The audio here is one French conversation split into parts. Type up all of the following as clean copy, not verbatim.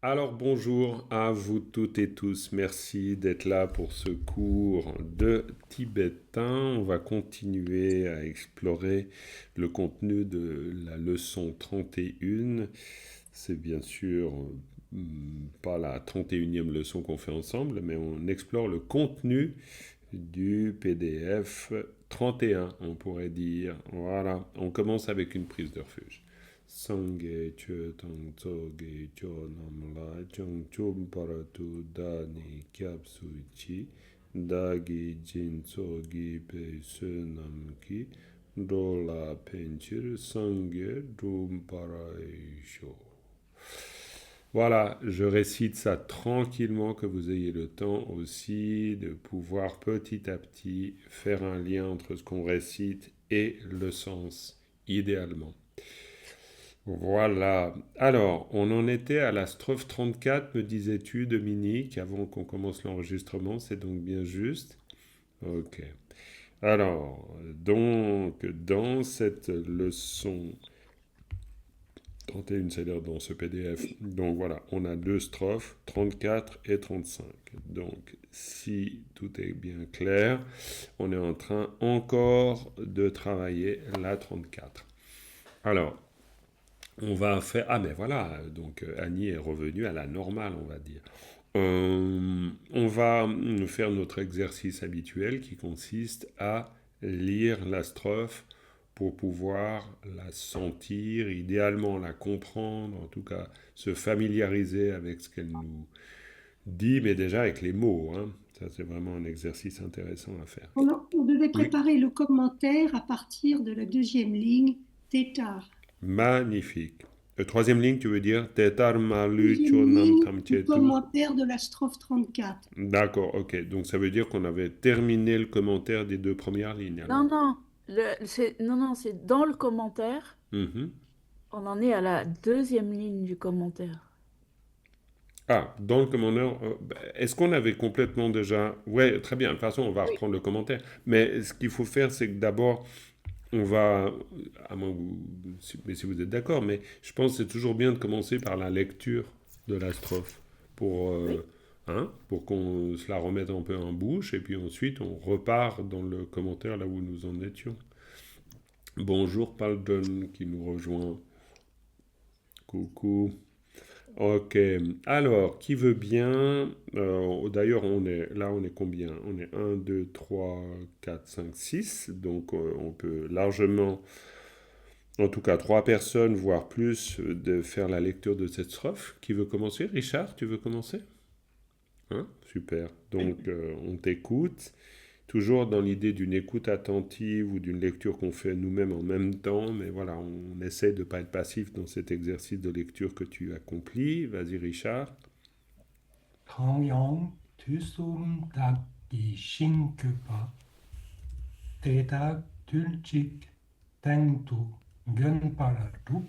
Alors bonjour à vous toutes et tous, merci d'être là pour ce cours de tibétain. On va continuer à explorer le contenu de la leçon 31. C'est bien sûr pas la 31e leçon qu'on fait ensemble, mais on explore le contenu du PDF 31, on pourrait dire. Voilà, on commence avec une prise de refuge. Sangye chö tang tsoge cho nam la chong chum paratu da ni kyab su chi da gi jin tsogi pe se nam ki do la penchir sangye drum parai sho. Voilà, je récite ça tranquillement, que vous ayez le temps aussi de pouvoir petit à petit faire un lien entre ce qu'on récite et le sens, idéalement. Voilà. Alors, on en était à la strophe 34, me disais-tu, Dominique, avant qu'on commence l'enregistrement, c'est donc bien juste. Ok. Alors, donc, dans cette leçon 31, c'est-à-dire dans ce PDF, donc voilà, on a deux strophes, 34 et 35. Donc, si tout est bien clair, on est en train encore de travailler la 34. Alors, on va faire... Ah mais voilà, donc Annie est revenue à la normale, on va dire. On va faire notre exercice habituel qui consiste à lire la strophe pour pouvoir la sentir, idéalement la comprendre, en tout cas se familiariser avec ce qu'elle nous dit, mais déjà avec les mots. Hein. Ça, c'est vraiment un exercice intéressant à faire. On devait Oui, préparer le commentaire à partir de la deuxième ligne, tétard. magnifique. Troisième ligne, tu veux dire Tetar malu Deuxième chonam ligne du tamchetu. commentaire de la strophe 34. D'accord, ok. Donc ça veut dire qu'on avait terminé le commentaire des deux premières lignes Non, alors. non, non, c'est dans le commentaire. Mhm. On en est à la deuxième ligne du commentaire. Ah, dans le commentaire, est-ce qu'on avait complètement déjà... Ouais, très bien, de toute façon on va Oui. reprendre le commentaire. Mais ce qu'il faut faire, c'est que d'abord, on va... À moins que mais si vous êtes d'accord, mais je pense que c'est toujours bien de commencer par la lecture de la strophe pour, Oui. pour qu'on se la remette un peu en bouche, et puis ensuite on repart dans le commentaire là où nous en étions. Bonjour Paldon qui nous rejoint. Coucou. Ok. Alors, qui veut bien d'ailleurs, on est combien? On est un, 2, 3, 4, 5, 6. Donc, on peut largement, en tout cas, trois personnes, voire plus, de faire la lecture de cette strophe. Qui veut commencer? Richard, tu veux commencer? Hein? Super. Donc, on t'écoute. Toujours dans l'idée d'une écoute attentive ou d'une lecture qu'on fait nous-mêmes en même temps, mais voilà, on essaie de ne pas être passif dans cet exercice de lecture que tu accomplis. Vas-y Richard. 강영 뒤숨 닭이 싱크바 대닭 둘직 땡두 견바라루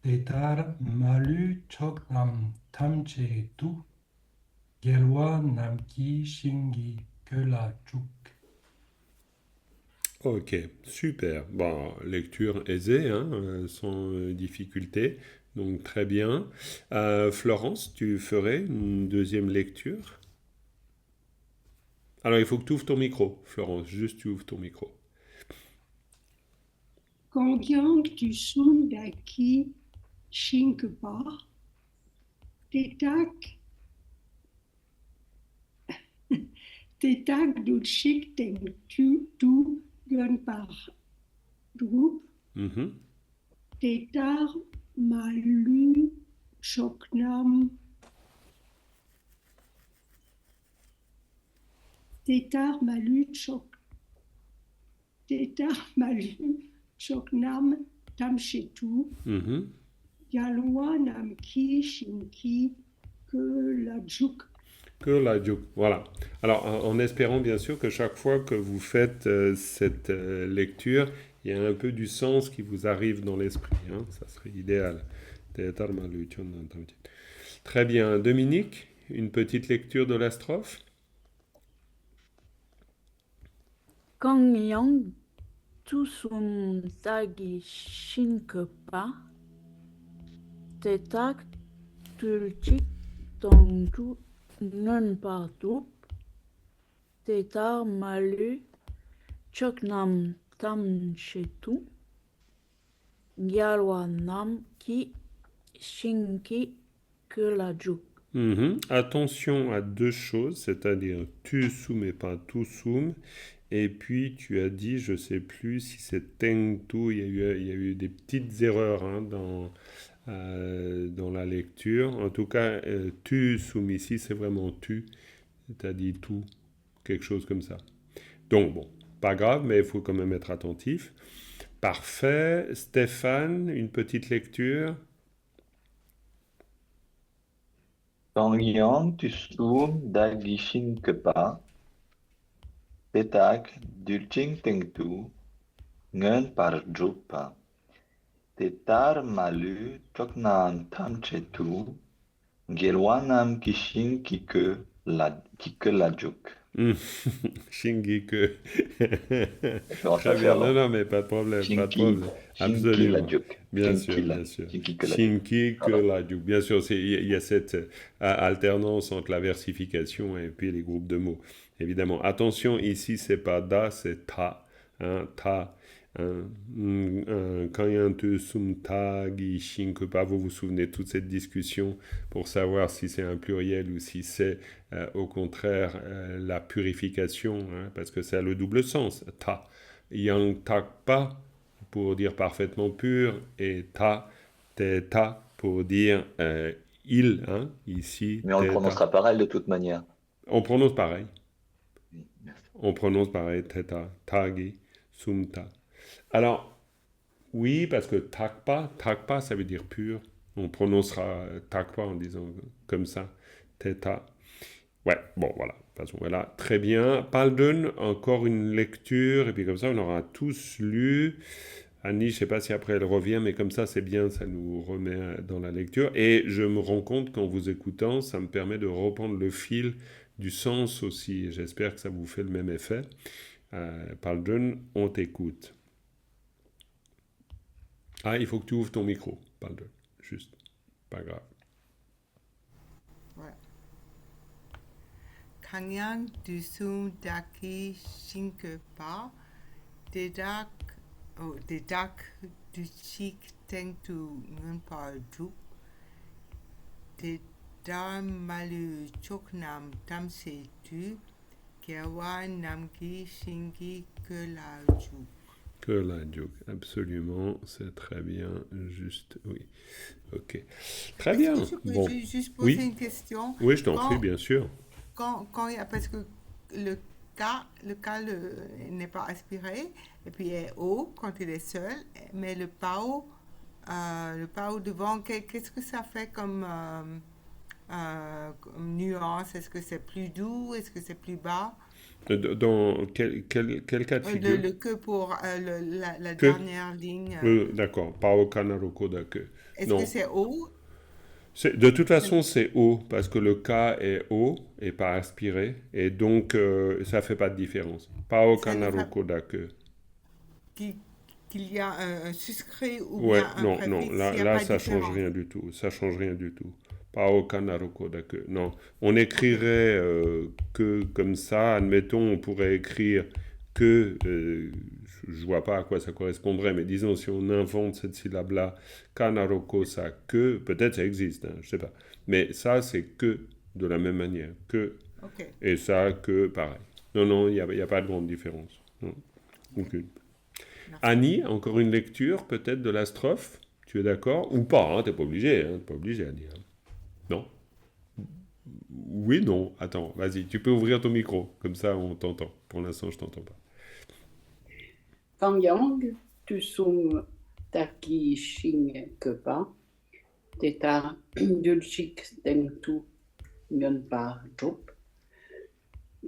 대달 마루 척남 탐체두 gelwa namki shingi kelajuk. Ok, super. Bon, lecture aisée, hein, sans difficulté, donc très bien. Florence, tu ferais une deuxième lecture? Alors il faut que tu ouvres ton micro, Florence, juste tu ouvres ton micro. Kangyang du Sun Daki Shinkpa, tétak, tétak du Chik Teng Tu Gun par Drup, Mhm. tétar Malu Choknam, tétar Malu Chok, tétar Malu Choknam Tamchetu, Mhm. Yalwa Namki Shinki que la Juk. Que la joke. Voilà. Alors, en espérant bien sûr que chaque fois que vous faites cette lecture, il y a un peu du sens qui vous arrive dans l'esprit. Hein. Ça serait idéal. Très bien. Dominique, une petite lecture de la strophe? 강영 투숨 따기 싱크바 대탁 tulchik tongtu ngun partup tetar malu choknam tam chetu gyalwa nam ki shinki kulajuk. Attention à deux choses, c'est-à-dire tu soum et pas tout soum. Et puis tu as dit, je ne sais plus si c'est tengtu, il y a eu des petites erreurs hein, dans la lecture. En tout cas, tu soum ici, c'est vraiment tu. Tu as dit tout, quelque chose comme ça. Donc bon, pas grave, mais il faut quand même être attentif. Parfait. Stéphane, une petite lecture. Tongyon tusum dagishin kepa, tetak dulcing tengtu, ngen par jupa, tetar malu choknan tamchetu, gelwanam kishin kike la juk. Shingike. Ça Très fait bien. long. Non, mais pas de problème, pas de Shinki, problème. Shinki Absolument. la juk. Bien Shinki sûr, la- bien sûr. Shinki que la juk. Shinki que Voilà. la juk. Bien sûr, il y a cette alternance entre la versification et puis les groupes de mots. Évidemment. Attention, ici, c'est pas da, c'est ta. Hein, ta. Quand il y a un te sum ta, gi, shin, que pas, vous vous souvenez de toute cette discussion pour savoir si c'est un pluriel ou si c'est au contraire la purification, hein, parce que ça a le double sens. Ta. Yang tak pa pour dire parfaitement pur et ta, te ta pour dire il, hein, ici. Mais on le te, ta. prononcera pareil de toute manière. On prononce pareil. Oui, merci. On prononce pareil, teta, tagi, sumta. Alors, oui, parce que takpa, ça veut dire pur. On prononcera takpa en disant comme ça, teta. Ouais, bon, voilà. De toute façon, voilà, très bien. Palden, encore une lecture, et puis comme ça, on aura tous lu. Annie, je ne sais pas si après elle revient, mais comme ça, c'est bien, ça nous remet dans la lecture. Et je me rends compte qu'en vous écoutant, ça me permet de reprendre le fil du sens aussi. J'espère que ça vous fait le même effet. Palden, on t'écoute. Ah, il faut que tu ouvres ton micro, Palden. Juste. Pas grave. Ouais. Kanyan dusum daki shinkepa, dedak duchik tengtu ngunpa juk, dedar malu choknam tamse tu, kewa namgi shingi que la juk. Que la joke, absolument, c'est très bien, juste, oui. Ok. Très bien. Est-ce que je peux Bon. juste poser Oui. une question? Oui, je t'en Quand- prie, bien sûr. Quand il y a, parce que le n'est pas aspiré, et puis il est haut quand il est seul, mais le pao devant, qu'est-ce que ça fait comme nuance? Est-ce que c'est plus doux? Est-ce que c'est plus bas? Dans quel cas de figure Le que pour la Que. dernière ligne. D'accord, Pao Kanaroko Dake. Est-ce Non. que c'est haut? De toute façon, c'est haut, parce que le K est haut et pas aspiré, et donc ça ne fait pas de différence. Pao Ça ne fait- Kanaroko Dake. Qu'il y a un suscrit ou Ouais, bien un non, préfixe? non, Il y là, a là pas de ça change différence. rien du tout. Ça change rien du tout. Pao Kanaroko Dake. Non, on écrirait que comme ça, admettons, on pourrait écrire que, je vois pas à quoi ça correspondrait, mais disons, si on invente cette syllabe-là, Kanaroko, ça, que, peut-être ça existe, hein, je sais pas. Mais ça, c'est que, de la même manière, que, Ok. et ça, que, pareil. Non, non, il n'y a pas de grande différence. Non, aucune. Merci. Annie, encore une lecture peut-être de la strophe, tu es d'accord? Ou pas, hein, t'es pas obligé, Annie. Hein. Non? Oui, non, attends, vas-y, tu peux ouvrir ton micro, comme ça on t'entend. Pour l'instant, je t'entends pas. Kangyang tusum taki shing kepa, teta dulchik tengtu ngunpa juk,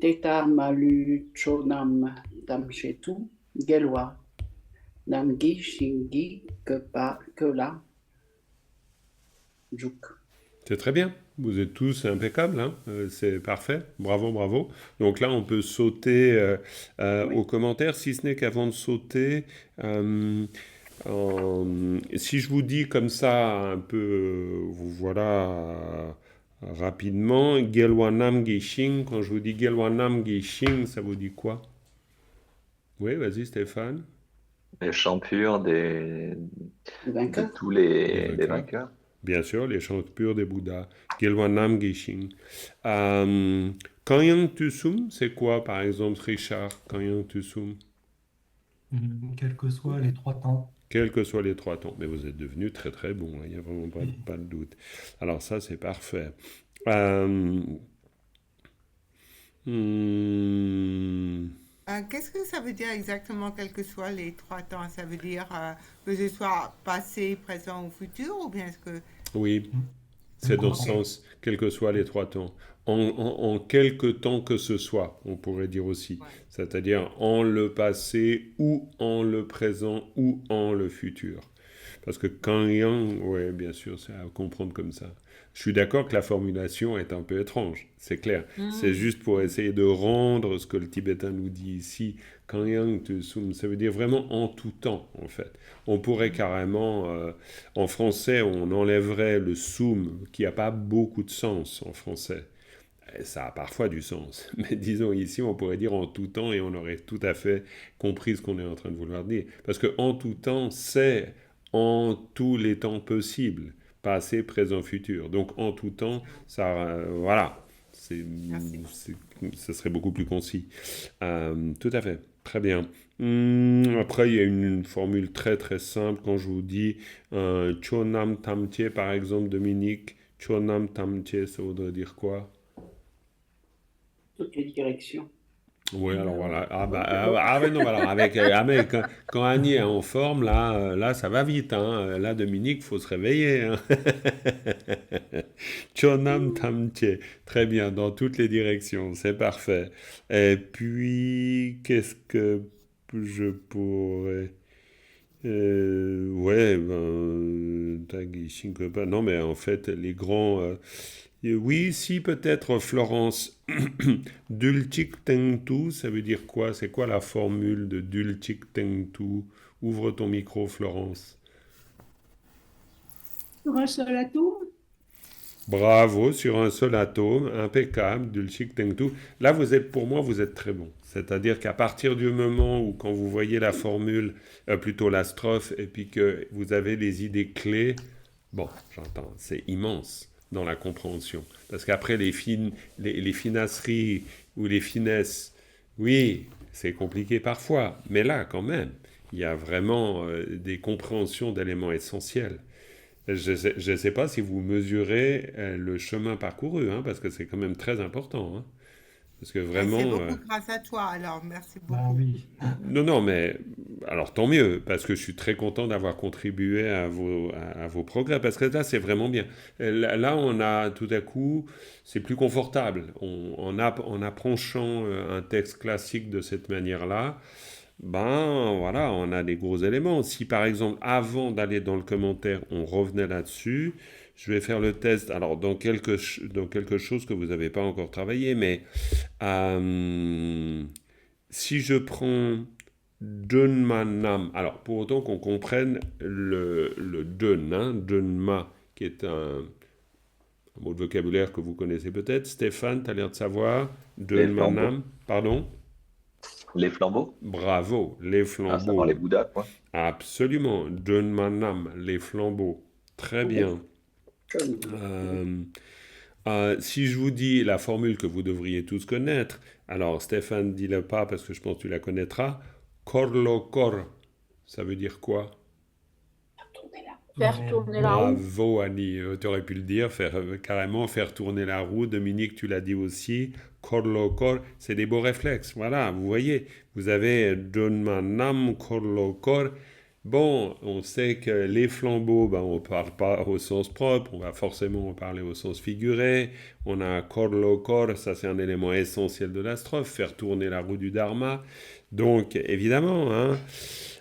teta malu chonam tamchetu, gelwa, namgi shingi kepa kela juk. C'est très bien, vous êtes tous impeccables, hein, c'est parfait, bravo, bravo. Donc là, on peut sauter Oui. aux commentaires, si ce n'est qu'avant de sauter, Si je vous dis comme ça, un peu, vous voilà rapidement, Gelwanam Geishing, quand je vous dis Gelwanam Geishing, ça vous dit quoi? Oui, vas-y Stéphane. Les chants purs Le de vainqueur. tous Les les vainqueurs. vainqueurs. Bien sûr, les chants purs des Bouddhas. Gelwanam Geishing. Kanyang Tusum, c'est quoi par exemple, Richard? Kanyang Tusum? Quels que soient les 3 temps. Quels que soient les 3 temps. Mais vous êtes devenu très très bon, il n'y a vraiment pas de doute. Alors ça, c'est parfait. Euh, hmm, Qu'est-ce que ça veut dire exactement, quels que soient les 3 temps? Ça veut dire que ce soit passé, présent ou futur, ou bien est-ce que... oui, c'est dans ce Ok. sens, quels que soient les 3 temps. En quelque temps que ce soit, on pourrait dire aussi. Ouais. C'est-à-dire en le passé ou en le présent ou en le futur. Parce que Kanyang, oui, bien sûr, c'est à comprendre comme ça. Je suis d'accord que la formulation est un peu étrange, c'est clair. C'est juste pour essayer de rendre ce que le tibétain nous dit ici. Kanyang Tusum, ça veut dire vraiment en tout temps, en fait. On pourrait carrément, en français, on enlèverait le sum, qui n'a pas beaucoup de sens en français. Et ça a parfois du sens, mais disons ici, on pourrait dire en tout temps et on aurait tout à fait compris ce qu'on est en train de vouloir dire. Parce que en tout temps, c'est en tous les temps possibles, passé, présent, futur. Donc en tout temps, ça, voilà, Merci. ça serait beaucoup plus concis. Tout à fait, très bien. Après, il y a une formule très très simple quand je vous dis Chonam Tamche, par exemple, Dominique. Chonam Tamche, ça voudrait dire quoi? Toutes les directions. Oui, alors voilà. Ouais, non, alors quand Annie est en forme, là, ça va vite, hein. Là, Dominique, faut se réveiller, hein. Chonam Tamche. Très bien, dans toutes les directions, c'est parfait. Et puis, qu'est-ce que je pourrais... ouais, Tagi Shinkopa. Non, mais en fait, les grands... oui, si, peut-être Florence. Dulcik Tengtu, ça veut dire quoi? C'est quoi la formule de Dulcik Tengtu? Ouvre ton micro, Florence. Sur un seul atome, Bravo, sur un seul atome, impeccable, Dulcik Tengtu. Là, pour moi, vous êtes très bon. C'est-à-dire qu'à partir du moment où, quand vous voyez la formule, plutôt la strophe, et puis que vous avez les idées clés, bon, j'entends, c'est immense dans la compréhension. Parce qu'après, les finasseries ou les finesses, oui, c'est compliqué parfois, mais là, quand même, il y a vraiment des compréhensions d'éléments essentiels. Je ne sais pas si vous mesurez le chemin parcouru, hein, parce que c'est quand même très important. Hein, parce que C'est vraiment... beaucoup grâce à toi, alors merci Bah beaucoup. oui. non, mais alors tant mieux, parce que je suis très content d'avoir contribué à vos progrès, parce que là, c'est vraiment bien. Là, on a tout à coup, c'est plus confortable. En approchant un texte classique de cette manière-là, ben voilà, on a des gros éléments. Si par exemple, avant d'aller dans le commentaire, on revenait là-dessus, je vais faire le test, alors dans quelque chose que vous n'avez pas encore travaillé, mais si je prends Dunma Nam, alors pour autant qu'on comprenne le Dun, hein, Dunma, qui est un mot de vocabulaire que vous connaissez peut-être. Stéphane, tu as l'air de savoir. Les Dunma flambeaux. Nam, pardon? Les flambeaux? Bravo, les Ah, ça vend les flambeaux. Bouddhas, quoi. Absolument, Dunma Nam, les flambeaux. Très bien. comme Si je vous dis la formule que vous devriez tous connaître, alors Stéphane, dis-le pas parce que je pense que tu la connaîtras. Korlo kor, ça veut dire quoi? tourner là. Faire tourner la roue. Bravo Annie, tu aurais pu le dire, carrément faire tourner la roue. Dominique, tu l'as dit aussi. Korlo kor, c'est des beaux réflexes. Voilà, vous voyez, vous avez Donma Nam Korlo kor. Bon, on sait que les flambeaux, ben, on ne parle pas au sens propre, on va forcément en parler au sens figuré. On a Korlo kor, ça c'est un élément essentiel de la strophe, faire tourner la roue du Dharma. Donc, évidemment, hein.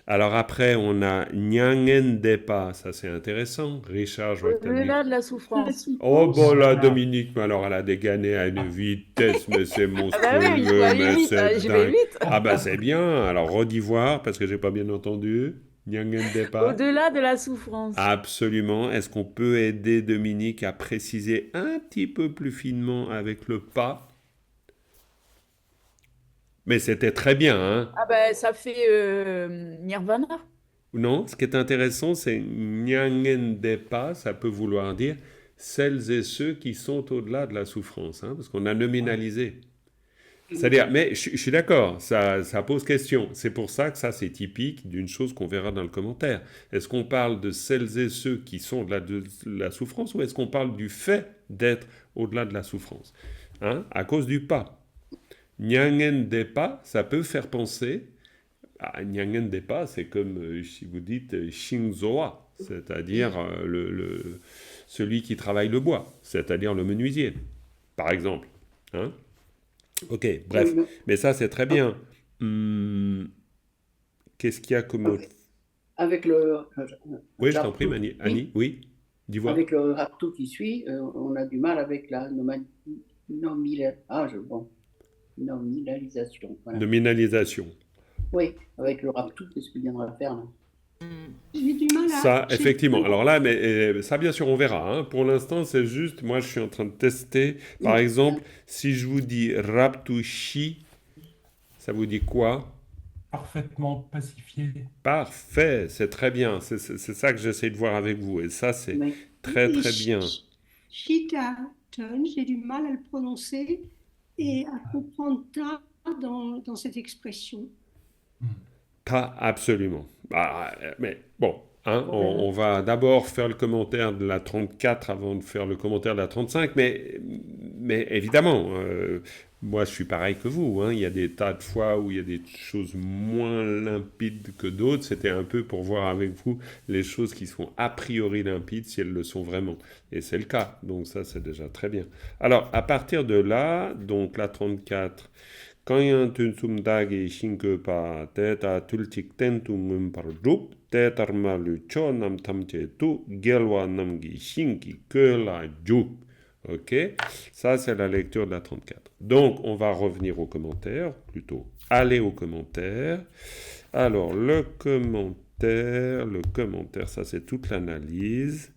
Alors après, on a Nyangen Depa, ça c'est intéressant. Richard, je vois que tu as dit. Au-delà de la souffrance. Oh, bon là, Voilà. Dominique, mais alors elle a dégainé à une vitesse, mais c'est Ah bah oui, il monstrueux, faut aller mais vite, c'est j'y vais dingue. vite. Ah bah c'est bien, alors redis voir, parce que j'ai pas bien entendu. Nyangen Depa. Au-delà de la souffrance. Absolument. Est-ce qu'on peut aider Dominique à préciser un petit peu plus finement avec le pas? Mais c'était très bien, hein? Ah ben, ça fait Nirvana. Non, ce qui est intéressant, c'est Nyangen Depa, ça peut vouloir dire celles et ceux qui sont au-delà de la souffrance, hein, parce qu'on a nominalisé. C'est-à-dire, mais je suis d'accord, ça pose question. C'est pour ça que ça, c'est typique d'une chose qu'on verra dans le commentaire. Est-ce qu'on parle de celles et ceux qui sont au-delà de la souffrance ou est-ce qu'on parle du fait d'être au-delà de la souffrance, hein, à cause du pas. Nyangen Depa, ça peut faire penser à Nyangen Depa, c'est comme si vous dites Shinzoa, c'est-à-dire celui qui travaille le bois, c'est-à-dire le menuisier, par exemple. Hein. Ok, bref. Mais ça, c'est très bien. Qu'est-ce qu'il y a comme autre? Avec le Oui, je t'en prie, rapto, Annie. Oui, dis-moi. avec le rapto qui suit, on a du mal avec la nominalisation. Voilà. Nominalisation. Oui, avec le rapto, qu'est-ce qu'il viendra faire là? J'ai du mal à... Ça, effectivement. Alors là, mais ça, bien sûr, on verra. Hein. Pour l'instant, c'est juste, moi, je suis en train de tester. Par exemple, si je vous dis raptushi, ça vous dit quoi? Parfaitement pacifié. Parfait, c'est très bien. C'est ça que j'essaie de voir avec vous. Et ça, c'est Oui. très, Et très bien. Shitaton, j'ai du mal à le prononcer et à comprendre ta dans cette expression. Pas absolument. Mais bon, hein, on va d'abord faire le commentaire de la 34 avant de faire le commentaire de la 35. Mais évidemment, moi je suis pareil que vous. Hein, il y a des tas de fois où il y a des choses moins limpides que d'autres. C'était un peu pour voir avec vous les choses qui sont a priori limpides, si elles le sont vraiment. Et c'est le cas. Donc ça, c'est déjà très bien. Alors, à partir de là, donc la 34... Quand tu sumdagi shinkupa teta tultik tentum pardup tetar malu chonam tamche tu gelwa namgi shinki que la jup. Ok, ça c'est la lecture de la 34. Donc on va revenir aux commentaires, plutôt aller aux commentaires. Alors le commentaire, ça c'est toute l'analyse.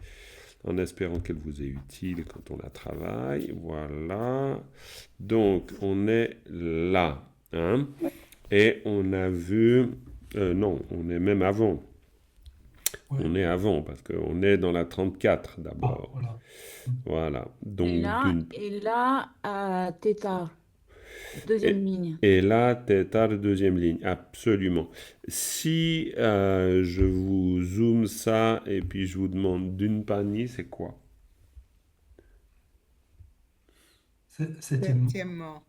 En espérant qu'elle vous est utile quand on la travaille. Voilà. Donc, on est là. Hein? Et on a vu... non, on est même avant. Ouais. On est avant, parce qu'on est dans la 34 d'abord. Voilà. Voilà. Donc, Et là, à Tétard, deuxième ligne. Et là, Tétard, deuxième ligne, absolument. Si je vous zoome ça et puis je vous demande d'une panie, c'est quoi? Septièmement.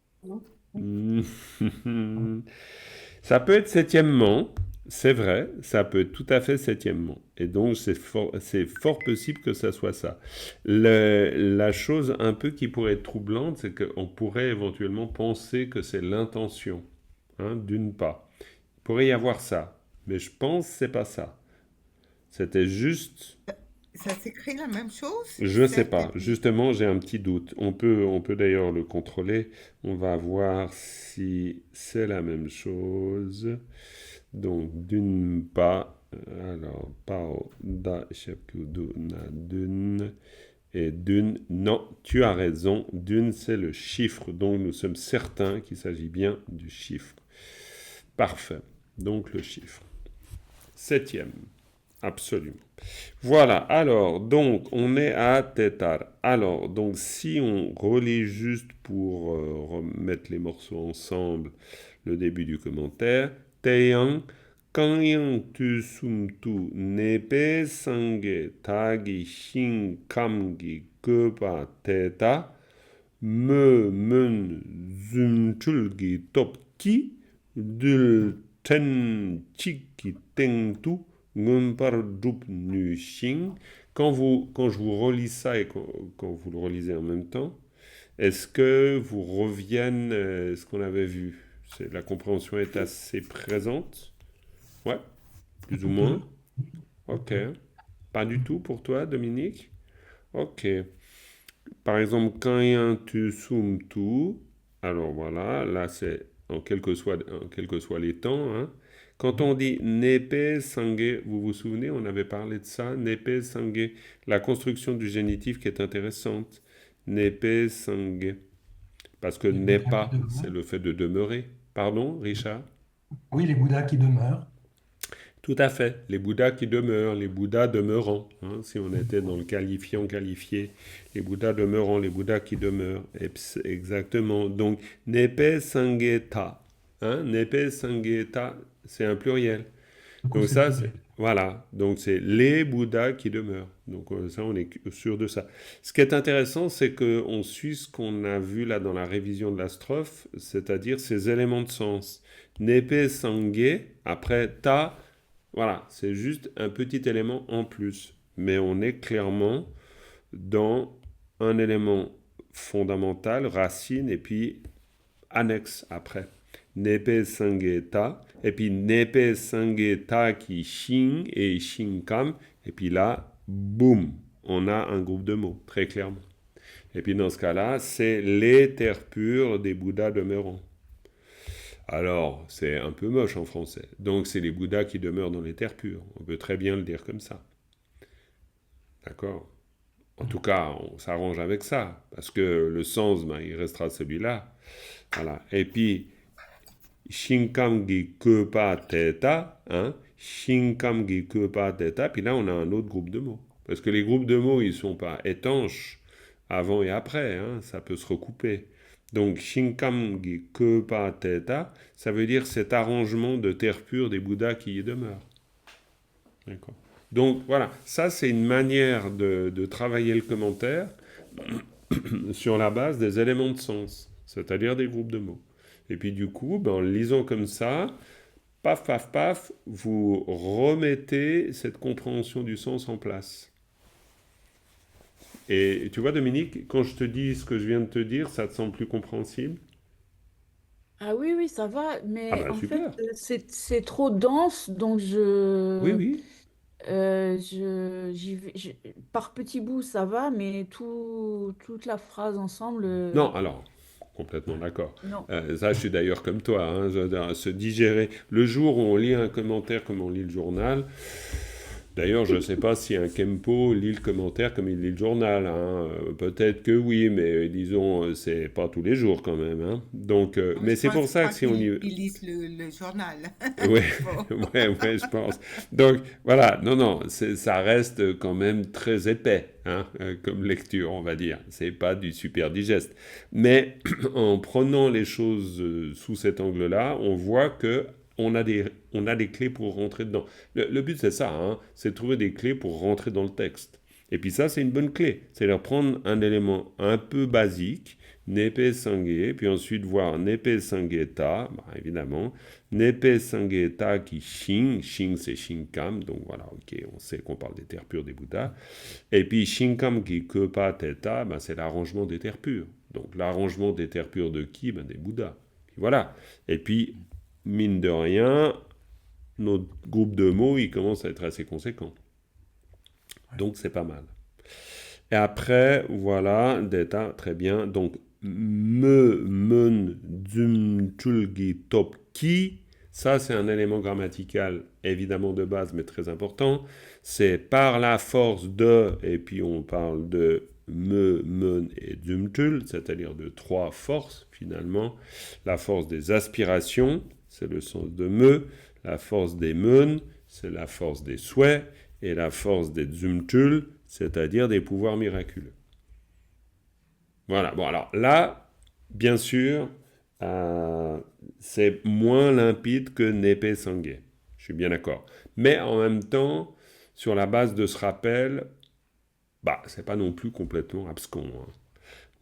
Ça peut être septièmement, c'est vrai, ça peut être tout à fait septièmement. Et donc, c'est fort possible que ça soit ça. La chose un peu qui pourrait être troublante, c'est qu'on pourrait éventuellement penser que c'est l'intention, hein, d'une part. Il pourrait y avoir ça, mais je pense que c'est pas ça. C'était juste... Ça s'écrit la même chose? Je ne sais pas. Justement, j'ai un petit doute. On peut d'ailleurs le contrôler. On va voir si c'est la même chose. Donc, d'une pas. Alors, pao, da, shepkudu, na, d'une. Et d'une. Non, tu as raison. D'une, c'est le chiffre. Donc, nous sommes certains qu'il s'agit bien du chiffre. Parfait. Donc, le chiffre. Septième. Absolument. Voilà, alors, donc, on est à Tétard. Alors, donc, si on relit juste pour remettre les morceaux ensemble, le début du commentaire, Teyang, Kanyang tu sumtu nepe sange tagi shin kamgi gopa teta, me men zumchulgi topki, dul ten chiki tengtu, quand je vous relis ça et quand vous le relisez en même temps, est-ce que vous reviennent ce qu'on avait vu? La compréhension est assez présente? Ouais, plus ou moins. Ok. Pas du tout pour toi, Dominique? Ok. Par exemple, quand il y a un tu soum tout, alors voilà, là c'est en quel que soit les temps, hein. Quand on dit nepe sangue, vous vous souvenez, on avait parlé de ça, nepe sangue, la construction du génitif qui est intéressante. Nepe sangue. Parce que Les Bouddhas qui nepa, demeurent. c'est le fait de demeurer. Pardon, Richard? Oui, les Bouddhas qui demeurent. Tout à fait. Les Bouddhas qui demeurent, les Bouddhas demeurants. Hein, si on était dans le qualifiant qualifié, les Bouddhas demeurants, les Bouddhas qui demeurent. Exactement. Donc, nepe sangeta. Hein, nepe sangeta, c'est un pluriel. Du coup, Donc c'est ça, pluriel. voilà. Donc c'est les Bouddhas qui demeurent. Donc ça, on est sûr de ça. Ce qui est intéressant, c'est qu'on suit ce qu'on a vu là dans la révision de la strophe, c'est-à-dire ces éléments de sens. Nepe sangue, après ta, voilà, c'est juste un petit élément en plus. Mais on est clairement dans un élément fondamental, racine, et puis annexe après. Nepe sangeta, et puis nepe sangeta qui shin et shinkam, et puis là, boum, on a un groupe de mots, très clairement. Et puis dans ce cas-là, c'est les terres pures des Bouddhas demeurants. Alors, c'est un peu moche en français. Donc, c'est les Bouddhas qui demeurent dans les terres pures. On peut très bien le dire comme ça. D'accord? En tout cas, on s'arrange avec ça, parce que le sens, ben, il restera celui-là. Voilà. Et puis, Shinkamgi Kepa Theta, hein? Shinkamgi Kepa Theta, puis là, on a un autre groupe de mots. Parce que les groupes de mots, ils ne sont pas étanches avant et après, hein? Ça peut se recouper. Donc, Shinkamgi Kepa Theta, ça veut dire cet arrangement de terre pure des Bouddhas qui y demeurent. D'accord. Donc, voilà, ça, c'est une manière de travailler le commentaire sur la base des éléments de sens, c'est-à-dire des groupes de mots. Et puis du coup, ben, en le lisant comme ça, paf, paf, paf, vous remettez cette compréhension du sens en place. Et tu vois, Dominique, quand je te dis ce que je viens de te dire, ça te semble plus compréhensible? Ah oui, oui, ça va, Ah mais ben en fait, super. c'est trop dense, donc Oui, oui. par petits bouts, ça va, mais toute la phrase ensemble, Non, alors, complètement d'accord. non. Ça, je suis d'ailleurs comme toi, hein, se digérer. Le jour où on lit un commentaire comme on lit le journal, d'ailleurs, je ne sais pas si un Kempo lit le commentaire comme il lit le journal. Hein. Peut-être que oui, mais disons, c'est pas tous les jours quand même. Hein. Donc, mais c'est pour Je ça crois que si on y... qu'ils lisent le journal. Ouais, Bon. ouais, je pense. Donc, voilà, non, ça reste quand même très épais, hein, comme lecture, on va dire. C'est pas du super digeste. Mais en prenant les choses sous cet angle-là, on voit que on a des clés pour rentrer dedans. Le but, c'est ça, hein, c'est de trouver des clés pour rentrer dans le texte. Et puis ça, c'est une bonne clé. C'est-à-dire prendre un élément un peu basique, nepe sangue, puis ensuite voir nepe sangeta, bah, évidemment, nepe sangeta qui shing c'est shinkam, donc voilà, ok, on sait qu'on parle des terres pures des Bouddhas. Et puis shinkam qui kepa theta, bah, c'est l'arrangement des terres pures. Donc l'arrangement des terres pures de qui? Bah, des Bouddhas. Puis voilà. Et puis, mine de rien, notre groupe de mots, il commence à être assez conséquent. Donc c'est pas mal. Et après, voilà, d'état, très bien. Donc, men, zum, tulgi, top, ki, ça c'est un élément grammatical évidemment de base, mais très important. C'est par la force de, et puis on parle de men et dzumtul, c'est-à-dire de trois forces finalement. La force des aspirations, c'est le sens de me. La force des men, c'est la force des souhaits. Et la force des dzumtul, c'est-à-dire des pouvoirs miraculeux. Voilà, bon alors là, bien sûr, c'est moins limpide que nepe sangue. Je suis bien d'accord. Mais en même temps, sur la base de ce rappel, bah, c'est pas non plus complètement abscon. Hein.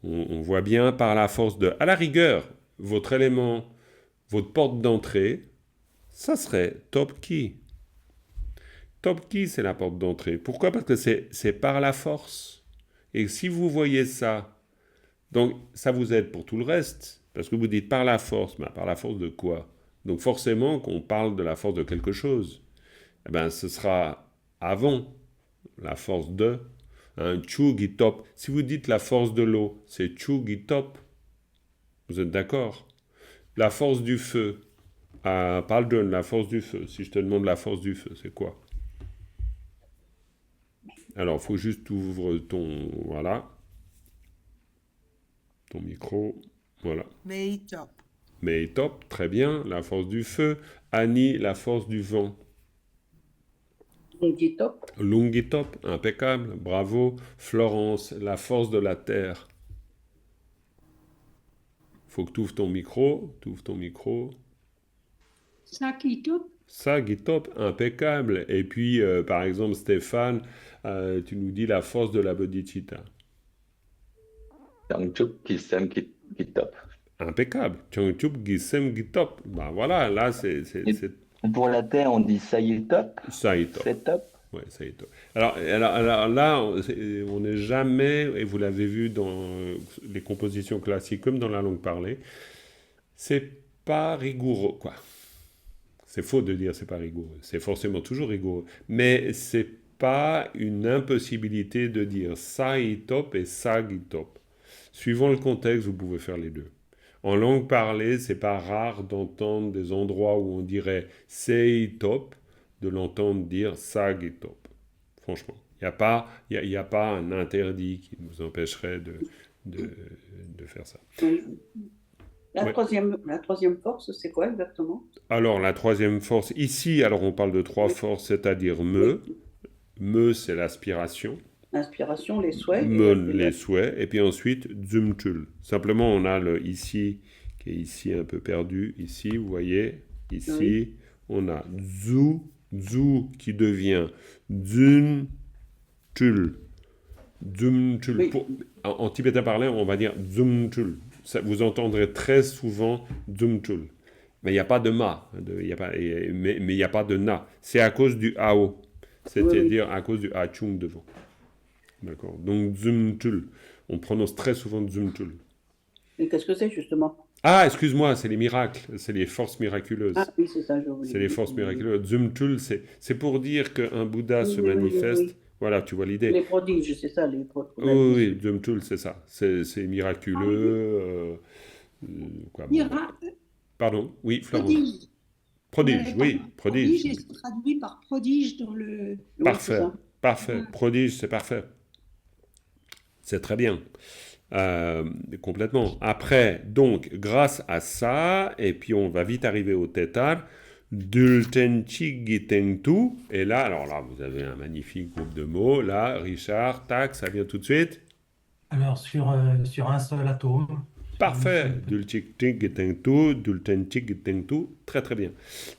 On voit bien par la force de... À la rigueur, votre élément, votre porte d'entrée, ça serait top key. Top key, c'est la porte d'entrée. Pourquoi? Parce que c'est par la force. Et si vous voyez ça, donc ça vous aide pour tout le reste. Parce que vous dites par la force, mais par la force de quoi? Donc forcément qu'on parle de la force de quelque chose. Eh ben, ce sera avant la force de. Un chugi top. Si vous dites la force de l'eau, c'est chugi top. Vous êtes d'accord? La force du feu. parle de la force du feu. Si je te demande la force du feu, c'est quoi? Alors, il faut juste ouvrir voilà, ton micro. Voilà. Mais top. Mais top, très bien. La force du feu. Annie, la force du vent. On dit top. Lungitop, impeccable. Bravo. Florence, la force de la terre. Faut que tu ouvres ton micro. Sakitop. Sagitop, impeccable. Et puis, par exemple, Stéphane, tu nous dis la force de la bodhicitta. Changchuk, Kisem, Kitop. Impeccable. Changchup, Gisem, Gitop. Ben voilà, là, c'est Pour la Terre, on dit Sayitop, Saitop. Setop. Ouais, Saitop. Alors là, on n'est jamais, et vous l'avez vu dans les compositions classiques comme dans la langue parlée, c'est pas rigoureux, quoi. C'est faux de dire c'est pas rigoureux. C'est forcément toujours rigoureux. Mais c'est pas une impossibilité de dire Saitop et Sagitop. Suivant le contexte, vous pouvez faire les deux. En langue parlée, c'est pas rare d'entendre des endroits où on dirait Seitop, de l'entendre dire Sagitop. Franchement, il n'y a pas un interdit qui nous empêcherait de faire ça. Oui. La Ouais. troisième force, c'est quoi exactement? Alors, la troisième force, ici, alors on parle de trois forces, c'est-à-dire me. Me, c'est l'aspiration. L'inspiration, les souhaits. Me, les souhaits. Et puis ensuite, Zumtul. Simplement, on a le ici, qui est ici un peu perdu. Ici, vous voyez, ici, Oui. on a Zu, qui devient Zumtul. Zumtul. Oui. En tibétain parlant, on va dire Zumtul. Vous entendrez très souvent Zumtul. Mais il n'y a pas de ma, mais il n'y a pas de na. C'est à cause du ao, c'est-à-dire à cause du achung devant. D'accord. Donc Zumtul. On prononce très souvent Zumtul. Et qu'est-ce que c'est justement? Ah, excuse-moi, c'est les miracles, c'est les forces miraculeuses. Ah oui, c'est ça, je voulais C'est les dire. forces miraculeuses. Zumtul, c'est pour dire qu'un Bouddha se Oui, oui, oui, manifeste. oui. Voilà, tu vois l'idée. Les prodiges, c'est ça, les prodiges. Oui, oui, Zumtul, c'est ça. C'est miraculeux. Quoi, bon. Pardon, oui, Florence. Prodige. Prodige, oui, prodige. Et c'est traduit par prodige dans le. Oui, Parfait, c'est ça. parfait. Prodige, c'est parfait. C'est très bien. Complètement. Après, donc, grâce à ça, et puis on va vite arriver au tétar, Dultenchi Gitengtu, et là, alors là, vous avez un magnifique groupe de mots. Là, Richard, tac, ça vient tout de suite. Alors, sur un seul atome. Parfait. Sur Dultenchi Gitengtu, très très bien.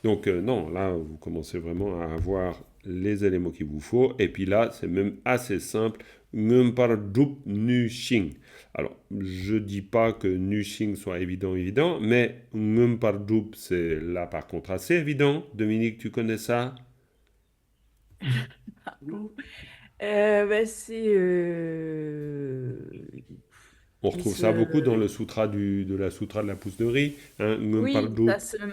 Donc, non, là, vous commencez vraiment à avoir les éléments qu'il vous faut. Et puis là, c'est même assez simple. Ngumpar Drup Nu Shing. Alors, je dis pas que Nu Shing soit évident, mais Ngumpar Drup, c'est là par contre assez évident. Dominique, tu connais ça? C'est On qui retrouve ça beaucoup dans se... le sutra de la sutra de la pousse de riz. Hein, Oui, Ngumpar Drup.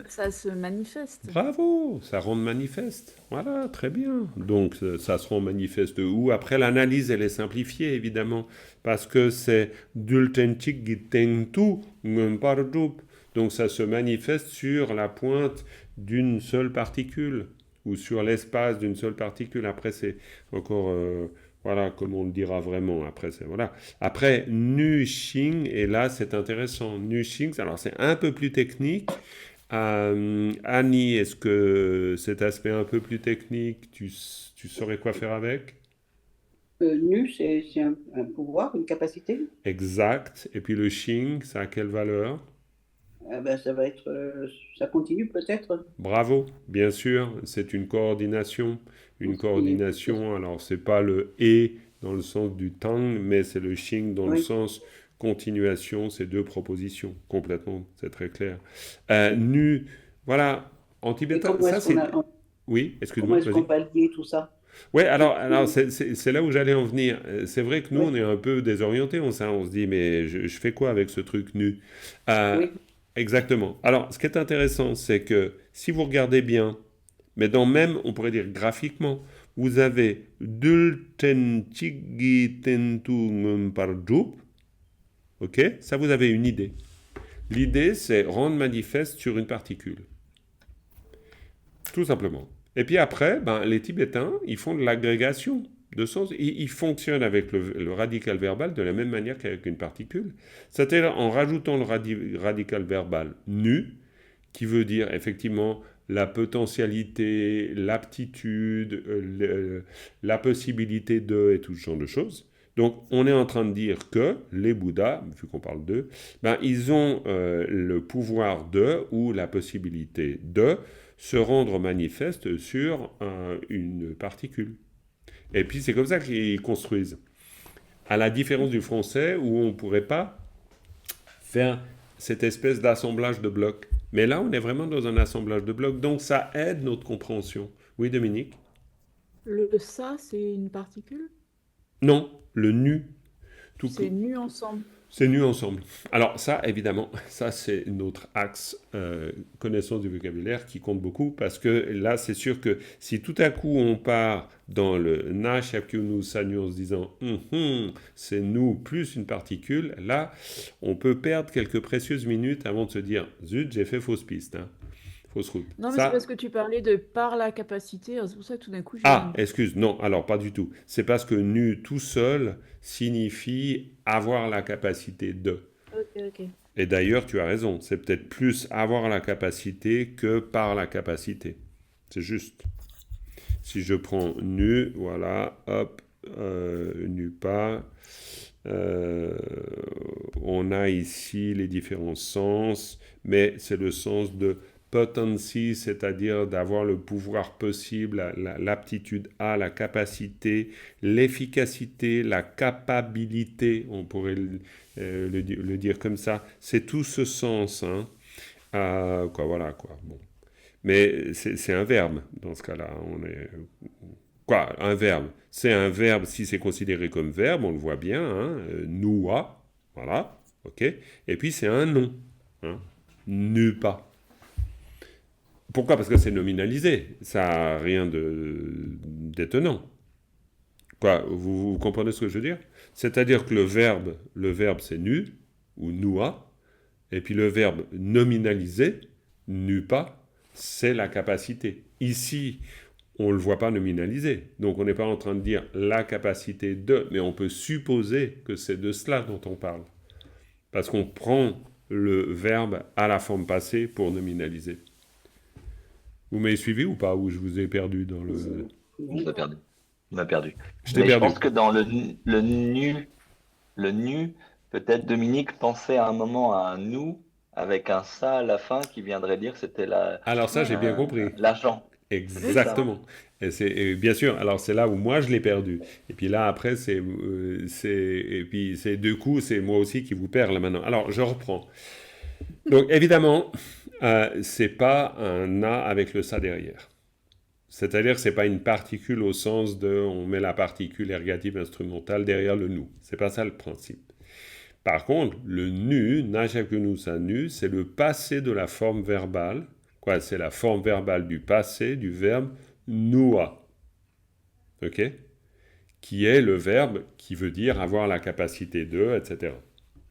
ça se manifeste. Bravo, ça rend manifeste. Voilà, très bien. Donc, ça se rend manifeste où? Après, l'analyse, elle est simplifiée, évidemment, parce que c'est dultenchik gitentu ngumpardrup. Donc, ça se manifeste sur la pointe d'une seule particule, ou sur l'espace d'une seule particule. Après, c'est encore... voilà, comme on le dira vraiment. Après, c'est voilà. Après, Nu Xing, et là, c'est intéressant. Nu Xing, alors c'est un peu plus technique. Annie, est-ce que cet aspect un peu plus technique, tu saurais quoi faire avec? Nu, c'est un pouvoir, une capacité. Exact. Et puis le Xing, ça a quelle valeur? Ben, ça va être, ça continue peut-être. Bravo, bien sûr, c'est une coordination. Une coordination, alors c'est pas le et dans le sens du tang, mais c'est le Xing dans le Oui. sens continuation, c'est deux propositions, complètement, c'est très clair. Nu, voilà, en Et tibétain, comment ça est-ce c'est... qu'on a, Oui, comment excuse-moi, est-ce vas-y. qu'on va lier tout ça? Ouais, alors c'est là où j'allais en venir. C'est vrai que nous, Oui. on est un peu désorientés, on se dit, mais je fais quoi avec ce truc nu? Oui. Exactement. Alors, ce qui est intéressant, c'est que si vous regardez bien, mais dans même, on pourrait dire graphiquement, vous avez Dultenchigitentu ok? Ça, vous avez une idée. L'idée, c'est rendre manifeste sur une particule. Tout simplement. Et puis après, ben, les Tibétains, ils font de l'agrégation de sens. Ils fonctionnent avec le radical verbal de la même manière qu'avec une particule. C'est-à-dire en rajoutant le radical verbal nu, qui veut dire effectivement la potentialité, l'aptitude, la possibilité de, et tout ce genre de choses. Donc, on est en train de dire que les Bouddhas, vu qu'on parle d'eux, ben, ils ont le pouvoir de, ou la possibilité de, se rendre manifeste sur une particule. Et puis, c'est comme ça qu'ils construisent. À la différence du français, où on ne pourrait pas faire cette espèce d'assemblage de blocs. Mais là, on est vraiment dans un assemblage de blocs, donc ça aide notre compréhension. Oui, Dominique? Le ça, c'est une particule? Non, le nu. Tout C'est nu ensemble. C'est nu ensemble. Alors ça, évidemment, ça c'est notre axe connaissance du vocabulaire qui compte beaucoup parce que là, c'est sûr que si tout à coup on part dans le na shakyunu sanyu en se disant c'est nous plus une particule, là, on peut perdre quelques précieuses minutes avant de se dire zut, j'ai fait fausse piste, hein. Fausse route. Non, mais Ça, c'est parce que tu parlais de par la capacité. C'est pour ça que tout d'un coup, j'ai... ah, excuse, non, alors pas du tout. C'est parce que nu tout seul signifie avoir la capacité de. Ok. Et d'ailleurs, tu as raison, c'est peut-être plus avoir la capacité que par la capacité. C'est juste. Si je prends nu, voilà, hop, nu pas, on a ici les différents sens, mais c'est le sens de potency, c'est-à-dire d'avoir le pouvoir possible, l'aptitude à, la capacité, l'efficacité, la capabilité, on pourrait le dire comme ça. C'est tout ce sens, hein. Voilà, quoi. Bon. Mais c'est un verbe, dans ce cas-là. Un verbe. C'est un verbe, si c'est considéré comme verbe, on le voit bien, hein, noua, voilà, ok. Et puis c'est un nom, hein, nu pas. Pourquoi? Parce que c'est nominalisé. Ça n'a rien d'étonnant. Vous comprenez ce que je veux dire? C'est-à-dire que le verbe c'est nu, ou noua, et puis le verbe nominalisé, nu pas, c'est la capacité. Ici, on ne le voit pas nominalisé. Donc on n'est pas en train de dire la capacité de, mais on peut supposer que c'est de cela dont on parle. Parce qu'on prend le verbe à la forme passée pour nominaliser. Vous m'avez suivi ou pas? Ou je vous ai perdu dans le... On m'a perdu. On m'a perdu. Je t'ai Mais perdu. je pense que dans le nu, peut-être Dominique pensait à un moment à un nous avec un ça à la fin qui viendrait dire que c'était Alors ça, j'ai bien compris. l'agent. Exactement. Et bien sûr, alors c'est là où moi je l'ai perdu. Et puis là, après, et puis c'est deux coups, c'est moi aussi qui vous perds là maintenant. Alors, je reprends. Donc, évidemment, c'est pas un A avec le ça derrière. C'est-à-dire que c'est pas une particule au sens de on met la particule ergative instrumentale derrière le nous. C'est pas ça le principe. Par contre, le nu, na-shakyunu sa-nu, c'est le passé de la forme verbale. C'est la forme verbale du passé du verbe noua. Ok? Qui est le verbe qui veut dire avoir la capacité de, etc.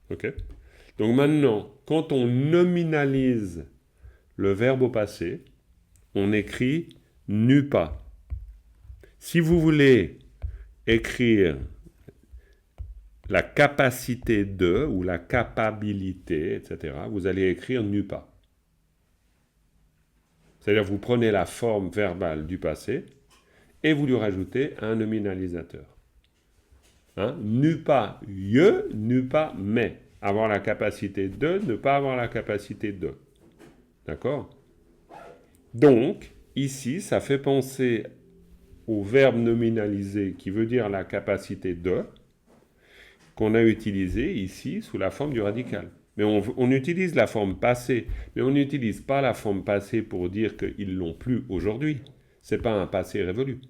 Ok? Donc maintenant, quand on nominalise le verbe au passé, on écrit nu pas. Si vous voulez écrire la capacité de ou la capabilité, etc., vous allez écrire nu pas. C'est-à-dire vous prenez la forme verbale du passé et vous lui rajoutez un nominalisateur. Hein? Nu pas ye, nu pas mais. Avoir la capacité de, ne pas avoir la capacité de. D'accord? Donc, ici, ça fait penser au verbe nominalisé qui veut dire la capacité de, qu'on a utilisé ici sous la forme du radical. Mais on utilise la forme passée, mais on n'utilise pas la forme passée pour dire qu'ils l'ont plus aujourd'hui. Ce n'est pas un passé révolu.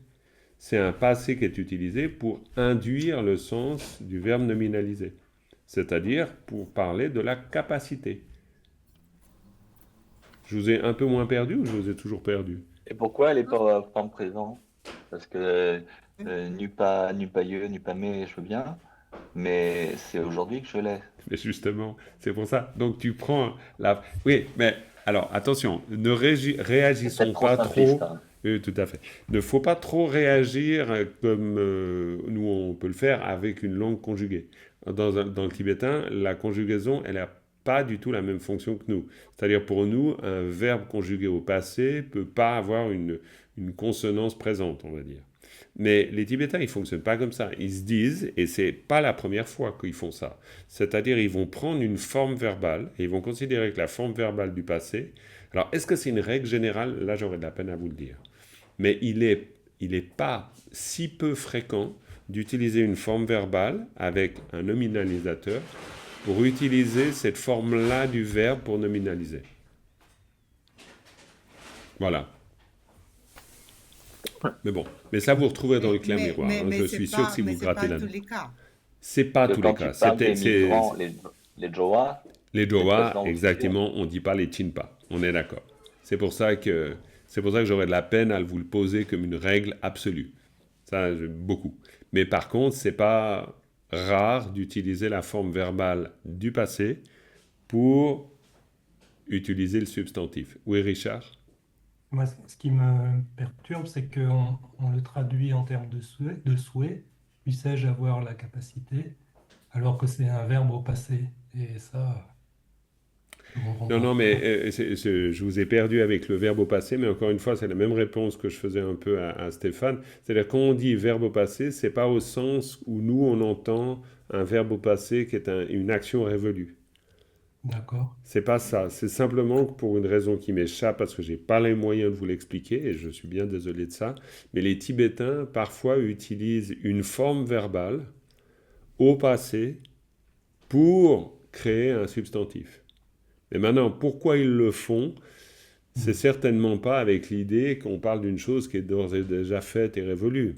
C'est un passé qui est utilisé pour induire le sens du verbe nominalisé. C'est-à-dire pour parler de la capacité. Je vous ai un peu moins perdu ou je vous ai toujours perdu? Et pourquoi elle n'est pas forme présent? Parce que nu pas ye, nu pas mais, je veux bien. Mais c'est aujourd'hui que je l'ai. Mais justement, c'est pour ça. Donc tu prends la... Oui, mais Alors, attention, ne C'est réagissons peut-être trop pas simpliste, trop. hein. Tout à fait. Ne faut pas trop réagir comme nous on peut le faire avec une langue conjuguée. Dans le tibétain, la conjugaison, elle n'a pas du tout la même fonction que nous. C'est-à-dire pour nous, un verbe conjugué au passé ne peut pas avoir une consonance présente, on va dire. Mais les Tibétains, ils ne fonctionnent pas comme ça. Ils se disent, et c'est pas la première fois qu'ils font ça, c'est-à-dire ils vont prendre une forme verbale et ils vont considérer que la forme verbale du passé. Alors, est-ce que c'est une règle générale? Là, j'aurais de la peine à vous le dire. Mais il est pas si peu fréquent d'utiliser une forme verbale avec un nominalisateur pour utiliser cette forme-là du verbe pour nominaliser. Voilà. Mais bon, mais ça vous retrouverez dans le clair miroir. Hein. Je suis sûr que si vous grattez pas là, tous les cas. c'est pas Que tous les quand cas. tu parles des C'est migrants, les Jawa, les les Doha, précédents officiels, exactement. On dit pas les Chinpa. On est d'accord. C'est pour ça que j'aurais de la peine à vous le poser comme une règle absolue. Ça, beaucoup. Mais par contre, c'est pas rare d'utiliser la forme verbale du passé pour utiliser le substantif. Oui, Richard? Moi, ce qui me perturbe, c'est qu'on le traduit en termes de souhait, puissais-je avoir la capacité, alors que c'est un verbe au passé. Et ça, je ne comprends Non, pas. mais je vous ai perdu avec le verbe au passé, mais encore une fois, c'est la même réponse que je faisais un peu à Stéphane. C'est-à-dire, quand on dit verbe au passé, c'est pas au sens où nous, on entend un verbe au passé qui est une action révolue. D'accord. C'est pas ça. C'est simplement que pour une raison qui m'échappe, parce que j'ai pas les moyens de vous l'expliquer, et je suis bien désolé de ça, mais les Tibétains, parfois, utilisent une forme verbale au passé pour créer un substantif. Mais maintenant, pourquoi ils le font? C'est certainement pas avec l'idée qu'on parle d'une chose qui est d'ores et déjà faite et révolue.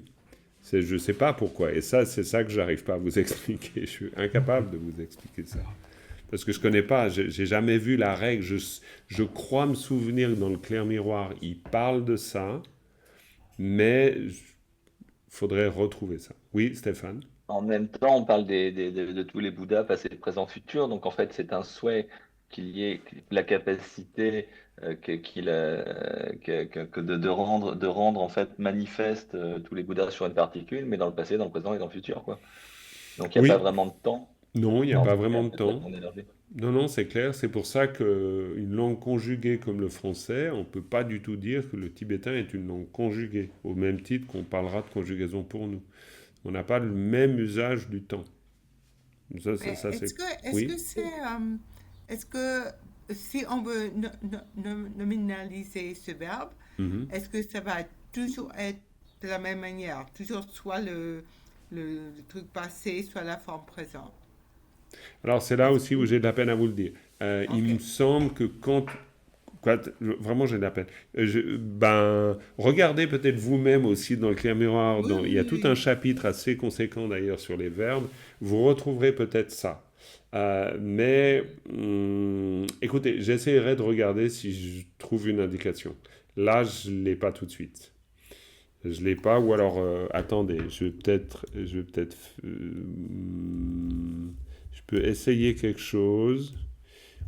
Je ne sais pas pourquoi. Et ça, c'est ça que j'arrive pas à vous expliquer. Je suis incapable de vous expliquer ça. Parce que je connais pas, j'ai jamais vu la règle. Je crois me souvenir que dans le clair miroir, il parle de ça, mais il faudrait retrouver ça. Oui, Stéphane? en même temps, on parle de tous les Bouddhas, passé, présent, futur. Donc, en fait, c'est un souhait qu'il y ait la capacité de rendre en fait manifeste tous les Bouddhas sur une particule, mais dans le passé, dans le présent et dans le futur, quoi. Donc, il n'y a pas Oui. vraiment de temps. Non, il n'y a Non. pas Il y a vraiment de peut-être temps. mon énergie. Non, non, c'est clair. C'est pour ça qu'une langue conjuguée comme le français, on ne peut pas du tout dire que le tibétain est une langue conjuguée, au même titre qu'on parlera de conjugaison pour nous. On n'a pas le même usage du temps. Ça, Mais c'est... est-ce Oui. que est-ce que si on veut nominaliser ce verbe, Mhm. est-ce que ça va toujours être de la même manière, toujours soit le truc passé, soit la forme présente? Alors, c'est là Est-ce aussi où j'ai de la peine à vous le dire. Il me Ok. semble que vraiment, j'ai de la peine. Regardez peut-être vous-même aussi dans le clair miroir. Oui, Il y a oui, tout oui. un chapitre assez conséquent d'ailleurs sur les verbes. Vous retrouverez peut-être ça. Écoutez, j'essaierai de regarder si je trouve une indication. Là, je ne l'ai pas tout de suite. Je ne l'ai pas, ou alors, attendez, je peux essayer quelque chose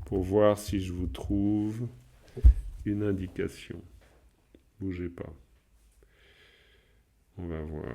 pour voir si je vous trouve une indication. Bougez pas. On va voir.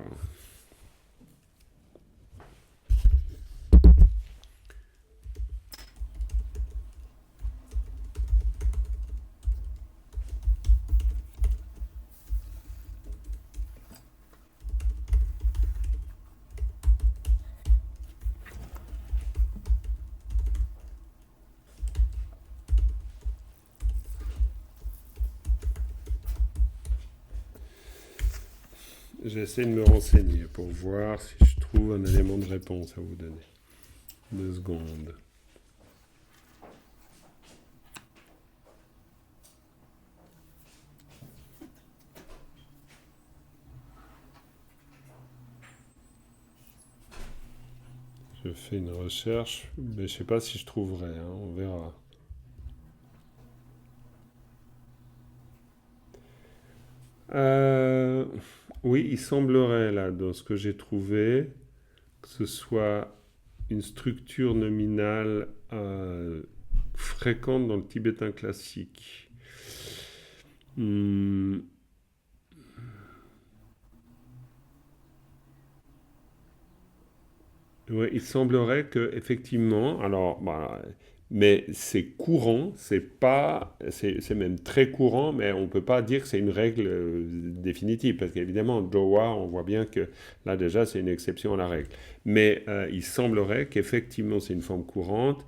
J'essaie de me renseigner pour voir si je trouve un élément de réponse à vous donner. 2 secondes. Je fais une recherche, mais je ne sais pas si je trouverai, hein, on verra. Oui, il semblerait, là, dans ce que j'ai trouvé, que ce soit une structure nominale fréquentes dans le tibétain classique. Hmm. Ouais, il semblerait que effectivement, alors, bah, mais c'est courant, c'est même très courant, mais on peut pas dire que c'est une règle définitive, parce qu'évidemment, Jowa, on voit bien que là déjà c'est une exception à la règle. Mais il semblerait qu'effectivement c'est une forme courante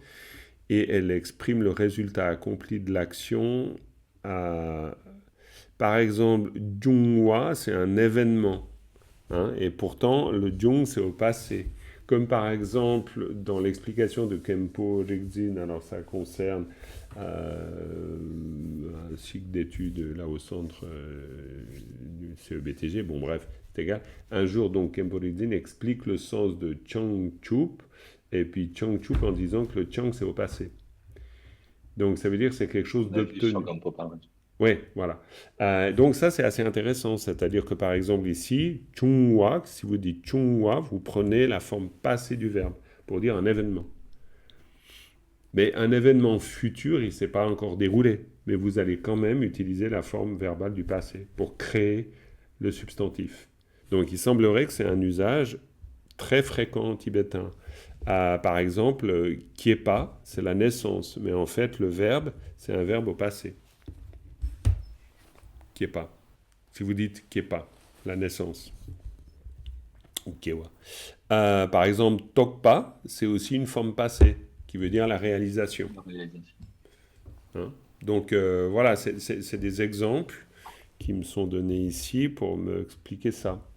et elle exprime le résultat accompli de l'action. Par exemple, Jungwa, c'est un événement, hein, et pourtant le Jung c'est au passé. Comme par exemple dans l'explication de Khenpo Rigzin, alors ça concerne un cycle d'études là au centre du CEBTG, bon bref, c'est égal. Un jour donc Khenpo Rigzin explique le sens de Changchup, et puis Changchup en disant que le Chang c'est au passé. Donc ça veut dire que c'est quelque chose d'obtenu. Oui, voilà. Donc ça, c'est assez intéressant. C'est-à-dire que, par exemple, ici, chungwa, si vous dites chungwa, vous prenez la forme passée du verbe pour dire un événement. Mais un événement futur, il ne s'est pas encore déroulé. Mais vous allez quand même utiliser la forme verbale du passé pour créer le substantif. Donc il semblerait que c'est un usage très fréquent en tibétain. Par exemple, kiepa, c'est la naissance. Mais en fait, le verbe, c'est un verbe au passé. Kiepa. Si vous dites Kiepa, la naissance. Ou Kewa. Par exemple, Tokpa, c'est aussi une forme passée, qui veut dire la réalisation. Hein? Donc voilà, c'est des exemples qui me sont donnés ici pour me expliquer ça.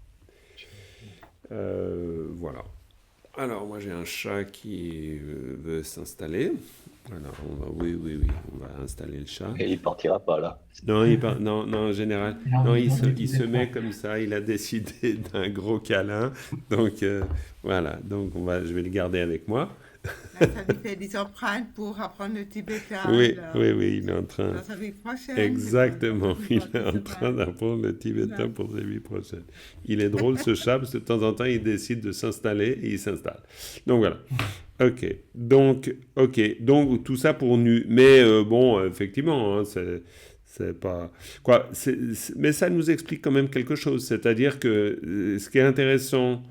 Voilà. Alors, moi j'ai un chat qui veut s'installer. Alors, oui, on va installer le chat. Et il partira pas là. Non, non, en général, non, il se met comme ça. Il a décidé d'un gros câlin. Donc, voilà. Donc, je vais le garder avec moi. Là, ça lui fait des empreintes pour apprendre le tibétain. Oui, il est en train. Dans sa vie prochaine. Exactement, il est en train d'apprendre le tibétain pour sa vie prochaine. Il est drôle ce chat parce que de temps en temps il décide de s'installer et il s'installe. Donc voilà. Ok, donc tout ça pour nu. Mais bon, effectivement, hein, c'est pas quoi. Mais ça nous explique quand même quelque chose. C'est-à-dire que ce qui est intéressant.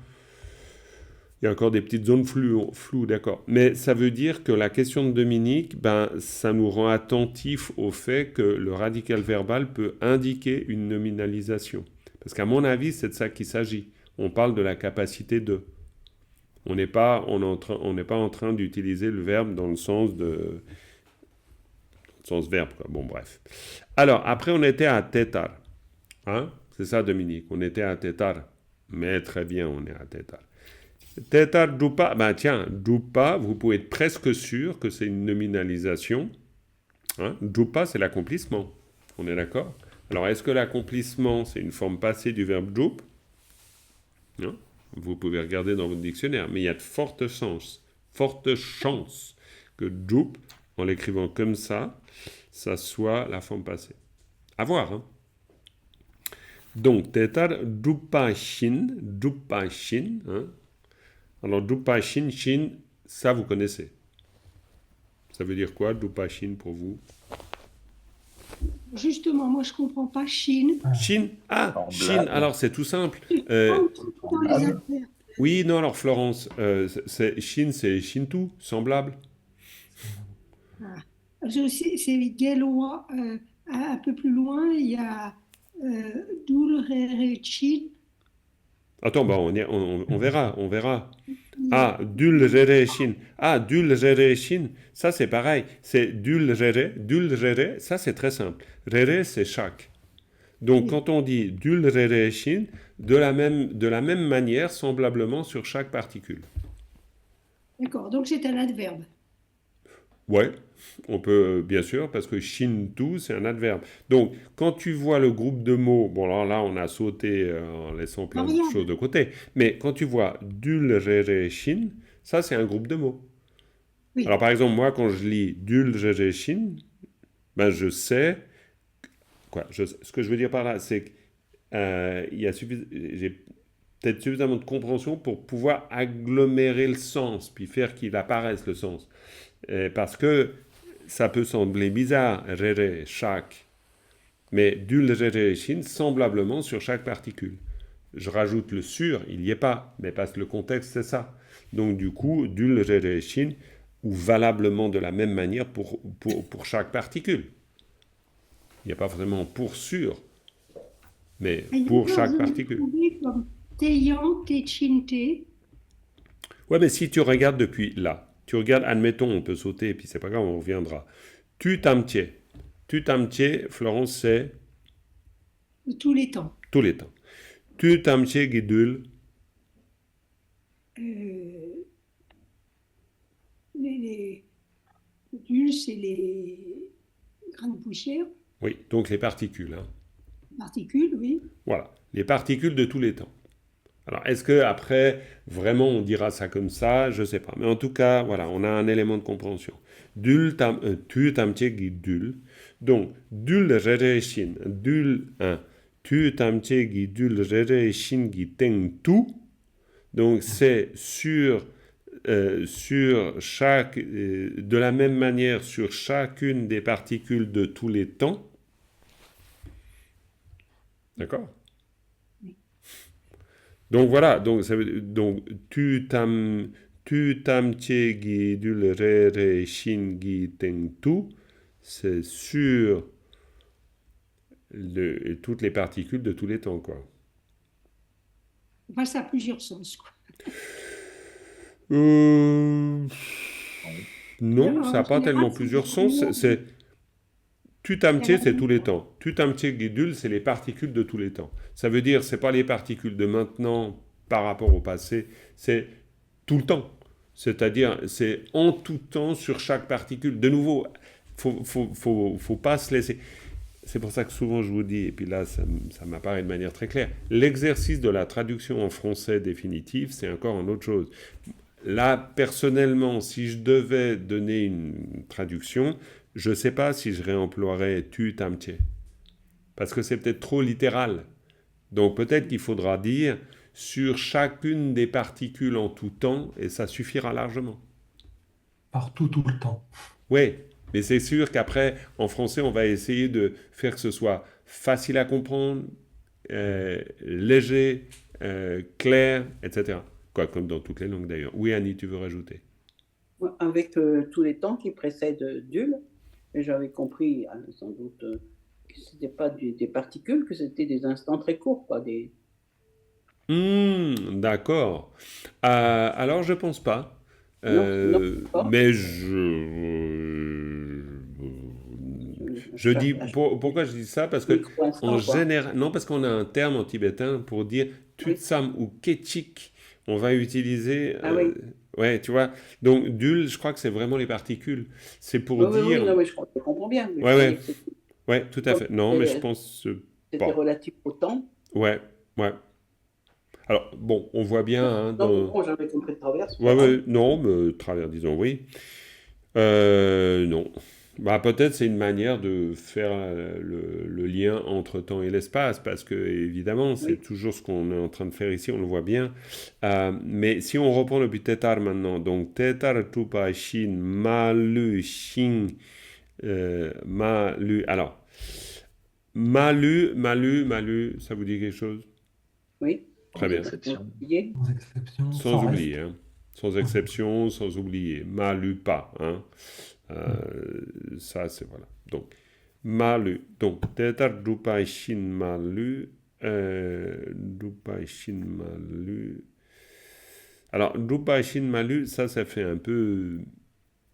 Il y a encore des petites zones floues, d'accord. Mais ça veut dire que la question de Dominique, ça nous rend attentifs au fait que le radical verbal peut indiquer une nominalisation. Parce qu'à mon avis, c'est de ça qu'il s'agit. On parle de la capacité de. On n'est pas en train d'utiliser le verbe dans le sens verbe, quoi. Bon, bref. Alors, après, on était à Tétar. Hein? C'est ça, Dominique. On était à Tétar. Mais très bien, on est à Tétar. Tétar Drupa, Drupa, vous pouvez être presque sûr que c'est une nominalisation. Hein? Drupa, c'est l'accomplissement. On est d'accord? Alors, est-ce que l'accomplissement, c'est une forme passée du verbe drup? Non? Vous pouvez regarder dans votre dictionnaire, mais il y a de fortes chances que drup, en l'écrivant comme ça soit la forme passée. À voir, hein? Donc, Tétar Drupa Shin, hein? Alors, Drupa Shin, ça vous connaissez. Ça veut dire quoi, Drupa Shin, pour vous? Justement, moi je ne comprends pas Chine. Shin? Ah, Shin, alors c'est tout simple. Dans les affaires. Oui, non, alors Florence, Shin, c'est Shintu, semblable. C'est Galois. Un peu plus loin, il y a Dulrere-Chin. Attends, on verra. Ah, Dulrere-Shin. Ah, Dulrere-Shin, ça c'est pareil. C'est Dulrere, ça c'est très simple. Rere, c'est chaque. Donc, quand on dit Dulrere-Shin, de la même manière, semblablement sur chaque particule. D'accord, donc c'est un adverbe. Ouais, on peut, bien sûr, parce que Shintu, c'est un adverbe. Donc, quand tu vois le groupe de mots, bon, alors là, on a sauté en laissant plein de choses de côté, mais quand tu vois Dulrere-Shin, ça, c'est un groupe de mots. Oui. Alors, par exemple, moi, quand je lis Dulrere-Shin, je sais... ce que je veux dire par là, c'est que j'ai peut-être suffisamment de compréhension pour pouvoir agglomérer le sens, puis faire qu'il apparaisse le sens. Parce que ça peut sembler bizarre, rere, chaque. Mais dul, rere, shin, semblablement sur chaque particule. Je rajoute le sur, il n'y est pas, mais parce que le contexte c'est ça. Donc du coup, dul, rere, shin, ou valablement de la même manière pour chaque particule. Il n'y a pas forcément pour sur, mais Et pour d'ailleurs, chaque vous le particule. trouvez comme Teyan, Techinte. Ouais, mais si tu regardes depuis là, tu regardes, admettons, on peut sauter, et puis c'est pas grave, on reviendra. Tu tamtier. Tu tamtier, Florence, c'est De tous les temps. tous les temps. Tu tamtier, guidul, Euh, les modules, c'est les grains de poussière, oui, donc les particules. Hein. particules, oui. Voilà, les particules de tous les temps. Alors, est-ce que après, vraiment, on dira ça comme ça? Je sais pas. Mais en tout cas, voilà, on a un élément de compréhension. Dul tam, tu tamtier guidul. Donc, dul rere shin, dul 1. Tu tamtier guidul rere shin guiteng tu. Donc, c'est sur chaque, de la même manière sur chacune des particules de tous les temps. D'accord? Donc voilà, donc, tu tamtier guidul rere shin guiteng tu, c'est sur toutes les particules de tous les temps, quoi. Enfin, ça a plusieurs sens, quoi. Non, En ça n'a pas général, tellement c'est plusieurs sens. vraiment- C'est tu tamtier, c'est vraiment- tous les temps. Tu tamtier guidul, c'est les particules de tous les temps. Ça veut dire, c'est pas les particules de maintenant par rapport au passé, c'est tout le temps. C'est-à-dire, c'est en tout temps sur chaque particule. De nouveau, faut pas se laisser. C'est pour ça que souvent je vous dis, et puis là ça m'apparaît de manière très claire, l'exercice de la traduction en français définitive, c'est encore une autre chose. Là, personnellement, si je devais donner une traduction, je ne sais pas si je réemploierais tu tamtier. Parce que c'est peut-être trop littéral. Donc peut-être qu'il faudra dire sur chacune des particules en tout temps, et ça suffira largement. Partout, tout le temps. Oui, mais c'est sûr qu'après, en français, on va essayer de faire que ce soit facile à comprendre, léger, clair, etc. Quoi, comme dans toutes les langues d'ailleurs. Oui, Annie, tu veux rajouter? Avec tous les temps qui précèdent Dul, et j'avais compris sans doute que ce n'était pas des particules, que c'était des instants très courts, quoi, des... D'accord. Alors, je pense pas. Non, pas. Mais je dis pourquoi je dis ça parce que en général non parce qu'on a un terme en tibétain pour dire tutsam ou ketchik on va utiliser ouais tu vois donc dul je crois que c'est vraiment les particules c'est pour dire oui, non, mais je comprends bien mais ouais tout à fait non mais je pense c'était relatif au temps ouais alors bon on voit bien hein, non j'avais compris de travers non mais travers disons oui non. Bah, peut-être c'est une manière de faire le lien entre temps et l'espace, parce que évidemment, c'est toujours ce qu'on est en train de faire ici, on le voit bien. Mais si on reprend le tétar maintenant, donc tétar tupa shin malu shin malu. Alors, malu, ça vous dit quelque chose? Oui. Très bien. Sans exception. Sans oublier, hein. Sans exception, sans oublier. Malu pas, hein. Ça, c'est voilà. Donc, malu. Donc, tetar dupai shin malu. Dupai shin malu. Alors, dupai shin malu, ça fait un peu.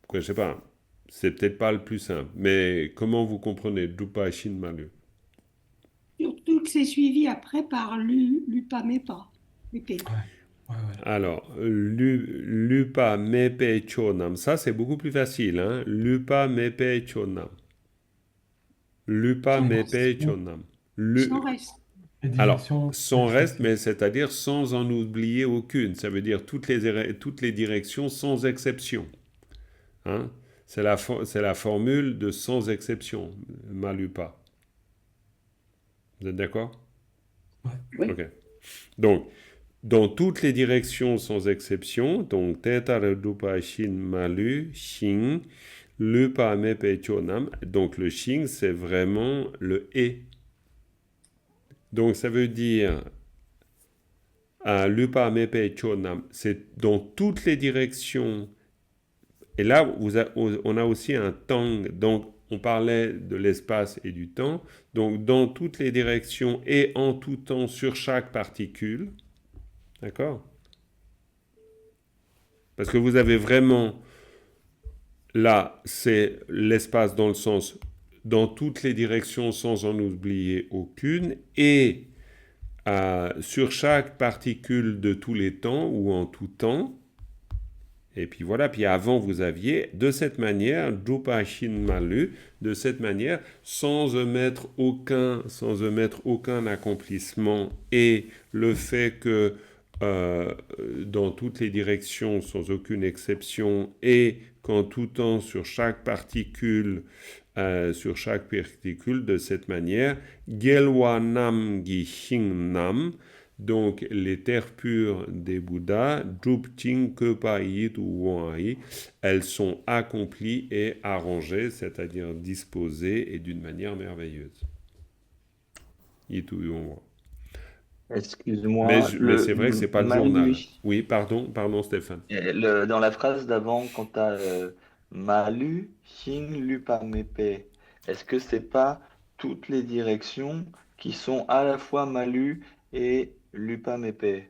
Quoi, je sais pas. C'est peut-être pas le plus simple. Mais comment vous comprenez dupai shin malu? Surtout que c'est suivi après par lupa mepa. Alors, lupa mepe chonam, ça c'est beaucoup plus facile, hein. Lupa mepe chonam. Lupa mepe chonam. Sans reste. Alors, sans reste, mais c'est-à-dire sans en oublier aucune. Ça veut dire toutes les directions sans exception. Hein? C'est la formule de sans exception, malupa. Vous êtes d'accord? Oui. Ok. Donc, dans toutes les directions sans exception, donc Teta Dupa Shin Malu, Shin, Lupa me pechonam. Donc le shing, c'est vraiment le et. Donc ça veut dire lupa me pechonam. C'est dans toutes les directions. Et là, on a aussi un tang. Donc on parlait de l'espace et du temps. Donc dans toutes les directions et en tout temps sur chaque particule. D'accord? Parce que vous avez vraiment, là, c'est l'espace dans le sens, dans toutes les directions sans en oublier aucune, et sur chaque particule de tous les temps ou en tout temps. Et puis voilà, puis avant vous aviez, de cette manière, Drupa Shin Malu, de cette manière, sans émettre aucun accomplissement, et le fait que dans toutes les directions, sans aucune exception, et qu'en tout temps, sur chaque particule, de cette manière, Gelwa Nam Gi Shing Nam, donc les terres pures des Bouddhas, Drupting Kepa Yit ou Wai, elles sont accomplies et arrangées, c'est-à-dire disposées et d'une manière merveilleuse. Yit ou Wai. Excuse-moi, Mais c'est vrai que c'est pas le journal. Malu, Oui, pardon Stéphane. dans la phrase d'avant, quand tu as Malu, Xing, Lupa, Mepe, est-ce que c'est pas toutes les directions qui sont à la fois Malu et Lupa, Mepe?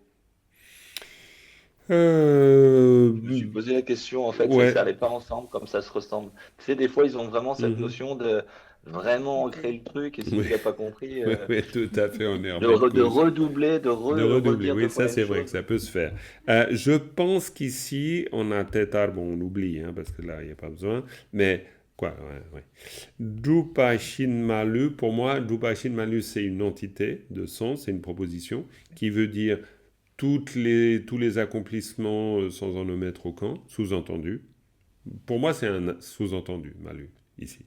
Je me suis posé la question, en fait, Ouais. ça n'allait pas ensemble comme ça se ressemble. Tu sais, des fois, ils ont vraiment cette notion de vraiment ancrer le truc, et si Oui. tu n'as pas compris, Oui, tout à fait, on est en de bête cause. redoubler, De redoubler, redire oui, deux fois ça la c'est même vrai chose. que ça peut se faire. Je pense qu'ici, on a Tétar, bon, on oublie, hein, parce que là, il n'y a pas besoin, mais quoi, ouais. Drupa Shin Malu, pour moi, Drupa Shin Malu, c'est une entité de sens, c'est une proposition qui veut dire tous les accomplissements sans en omettre aucun, sous-entendu. Pour moi, c'est un sous-entendu, Malu, ici.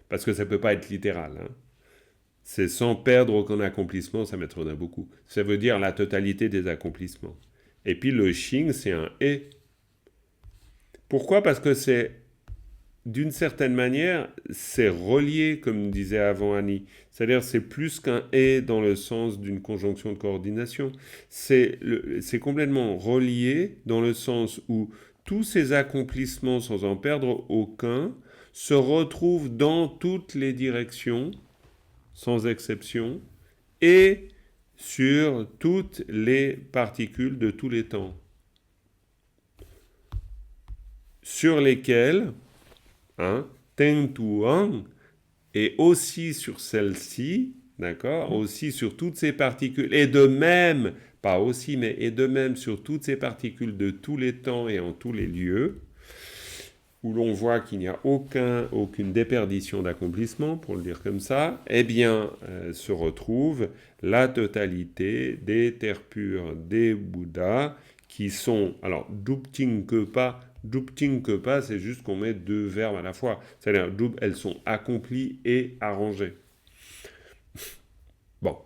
Parce que ça ne peut pas être littéral, hein. C'est sans perdre aucun accomplissement, ça m'étonnerait beaucoup. Ça veut dire la totalité des accomplissements. Et puis le Xing, c'est un et. Pourquoi? Parce que c'est, d'une certaine manière, c'est relié, comme disait avant Annie. C'est-à-dire c'est plus qu'un et dans le sens d'une conjonction de coordination. C'est complètement relié dans le sens où tous ces accomplissements, sans en perdre aucun, se retrouvent dans toutes les directions, sans exception, et sur toutes les particules de tous les temps, sur lesquelles, Teng Tuang, et aussi sur celle-ci, d'accord, aussi sur toutes ces particules, et de même, pas aussi, mais et de même sur toutes ces particules de tous les temps et en tous les lieux, où l'on voit qu'il n'y a aucune déperdition d'accomplissement, pour le dire comme ça, eh bien, se retrouve la totalité des terres pures des Bouddhas, qui sont, alors, Drupting Kepa, c'est juste qu'on met deux verbes à la fois. C'est-à-dire, elles sont accomplies et arrangées. Bon,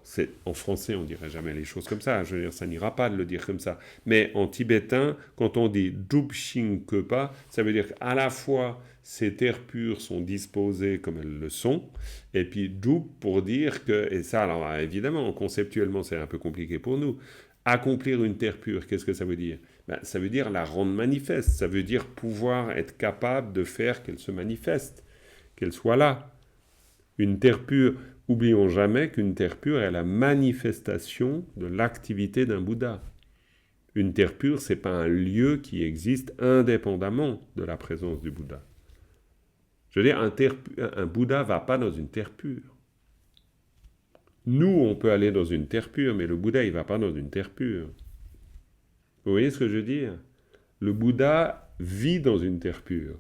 en français, on ne dirait jamais les choses comme ça. Je veux dire, ça n'ira pas de le dire comme ça. Mais en tibétain, quand on dit Drupshing Kepa, ça veut dire qu'à la fois, ces terres pures sont disposées comme elles le sont, et puis Drup pour dire que, et ça, alors évidemment, conceptuellement, c'est un peu compliqué pour nous. Accomplir une terre pure, qu'est-ce que ça veut dire? Ça veut dire la rendre manifeste. Ça veut dire pouvoir être capable de faire qu'elle se manifeste, qu'elle soit là. Une terre pure... Oublions jamais qu'une terre pure est la manifestation de l'activité d'un Bouddha. Une terre pure, ce n'est pas un lieu qui existe indépendamment de la présence du Bouddha. Je veux dire, un Bouddha ne va pas dans une terre pure. Nous, on peut aller dans une terre pure, mais le Bouddha, il ne va pas dans une terre pure. Vous voyez ce que je veux dire? Le Bouddha vit dans une terre pure.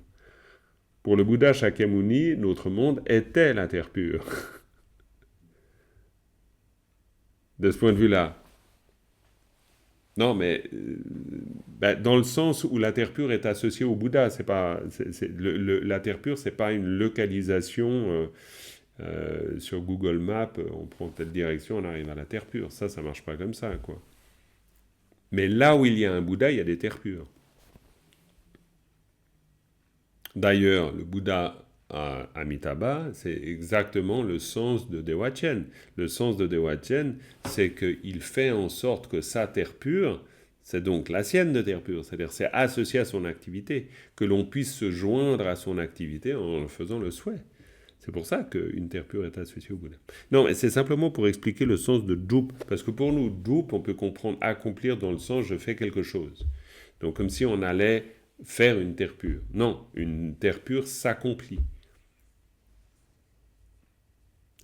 Pour le Bouddha Shakyamuni, notre monde était la terre pure. De ce point de vue-là. Non, mais dans le sens où la terre pure est associée au Bouddha, la terre pure, c'est pas une localisation sur Google Maps, on prend telle direction, on arrive à la terre pure. Ça marche pas comme ça, quoi. Mais là où il y a un Bouddha, il y a des terres pures. D'ailleurs, le Bouddha Amitabha, c'est exactement le sens de Dewachen. Le sens de Dewachen, c'est qu'il fait en sorte que sa terre pure, c'est donc la sienne de terre pure, c'est-à-dire c'est associé à son activité, que l'on puisse se joindre à son activité en faisant le souhait. C'est pour ça qu'une terre pure est associée au Bouddha. Non, mais c'est simplement pour expliquer le sens de Drup, parce que pour nous, Drup, on peut comprendre accomplir dans le sens je fais quelque chose. Donc comme si on allait faire une terre pure. Non, une terre pure s'accomplit.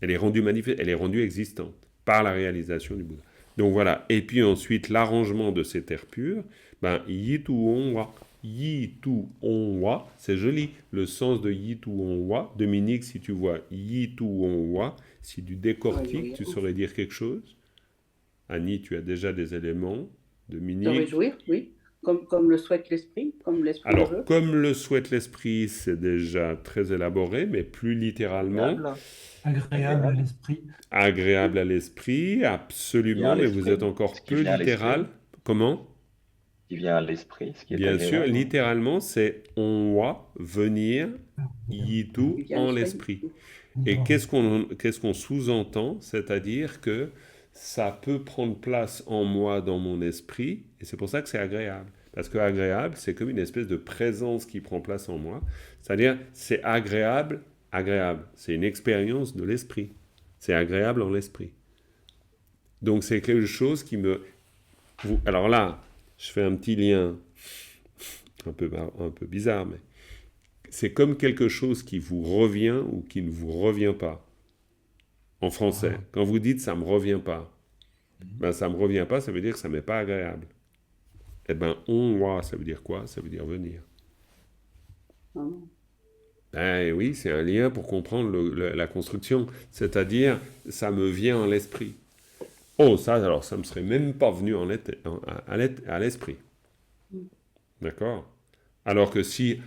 Elle est rendue manifeste, elle est rendue existante par la réalisation du Bouddha. Donc voilà. Et puis ensuite, l'arrangement de ces terres pures, Yitu Onwa. Yitu Onwa, c'est joli. Le sens de Yitu Onwa. Dominique, si tu vois Yitu Onwa, si tu décortiques, tu saurais dire quelque chose. Annie, tu as déjà des éléments. Se Dominique. réjouir, oui. Comme le souhaite l'esprit, comme l'esprit le Alors, veut. comme le souhaite l'esprit, c'est déjà très élaboré, mais plus littéralement. Agréable à l'esprit. Agréable à l'esprit, absolument, Bien à mais vous l'esprit. êtes encore Ce qui peu vient à littéral. l'esprit. Comment? Qui vient à l'esprit, ce qui est Bien sûr, agréable. littéralement, c'est onwa, venir, yitu, Qui vient à en l'esprit. l'esprit. Et qu'est-ce qu'on sous-entend? C'est-à-dire que ça peut prendre place en moi, dans mon esprit, et c'est pour ça que c'est agréable. Parce que agréable, c'est comme une espèce de présence qui prend place en moi. C'est-à-dire, c'est agréable, agréable. C'est une expérience de l'esprit. C'est agréable en l'esprit. Donc, c'est quelque chose qui me... Alors là, je fais un petit lien un peu bizarre, mais c'est comme quelque chose qui vous revient ou qui ne vous revient pas. En français, quand vous dites « ça ne me revient pas », ça ne me revient pas, ça veut dire que ça ne m'est pas agréable. Eh bien, onwa, ça veut dire quoi? Ça veut dire venir. Ben oui, c'est un lien pour comprendre la construction. C'est-à-dire, ça me vient à l'esprit. Oh, ça, alors, ça ne me serait même pas venu à l'esprit. D'accord? Alors que si,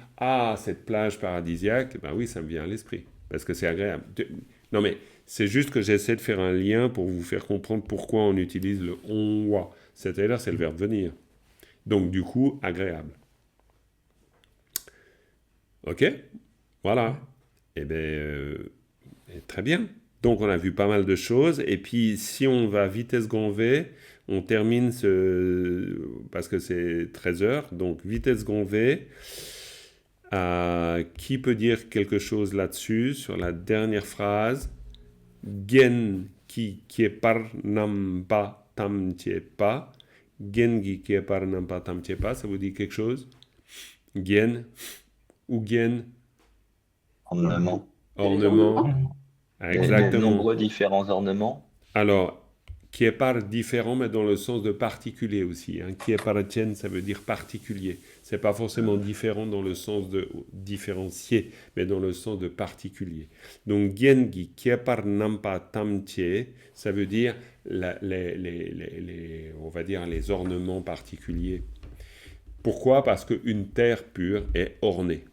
cette plage paradisiaque, ben oui, ça me vient à l'esprit. Parce que c'est agréable. Non, mais c'est juste que j'essaie de faire un lien pour vous faire comprendre pourquoi on utilise le onwa. C'est-à-dire, c'est le verbe venir. Donc, du coup, agréable. OK? Voilà. Eh bien, très bien. Donc, on a vu pas mal de choses. Et puis, si on va vitesse grand V, on termine parce que c'est 13 heures. Donc, vitesse grand V. Qui peut dire quelque chose là-dessus, sur la dernière phrase? Gen ki par nampa tamchepa. Gengi qui est par nampa tamchepa, ça vous dit quelque chose? Gen ou gen? Ornement. Ornement. Il y a de Exactement. nombreux différents ornements. Alors, qui est par différent, mais dans le sens de particulier aussi. Qui est par tien, ça veut dire particulier. C'est pas forcément différent dans le sens de différencier, mais dans le sens de particulier. Donc, gengi qui est par nampa tamche, ça veut dire on va dire les ornements particuliers. Pourquoi? Parce qu'une terre pure est ornée.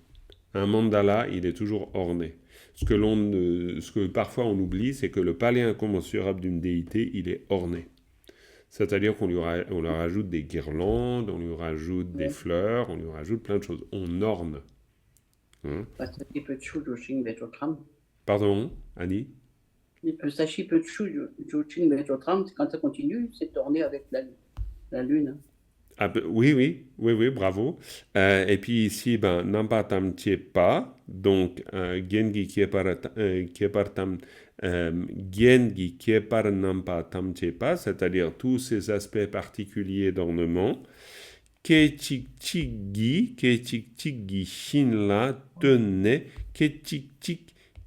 Un mandala, il est toujours orné. Ce que parfois on oublie, c'est que le palais incommensurable d'une déité, il est orné. C'est-à-dire qu'on leur rajoute des guirlandes, on lui rajoute des fleurs, on lui rajoute plein de choses. On orne. Hein? Pardon, Annie? Sashi Pechu Jochin Betotram, quand ça continue, c'est orné avec la lune. Oui, bravo. Et puis ici, Nampa Tamchepa, donc Gengi Kiepartam, Gengi Kiepar Nampa Tamchepa, c'est-à-dire tous ces aspects particuliers d'ornement. Kechikchigi Shinla Tene,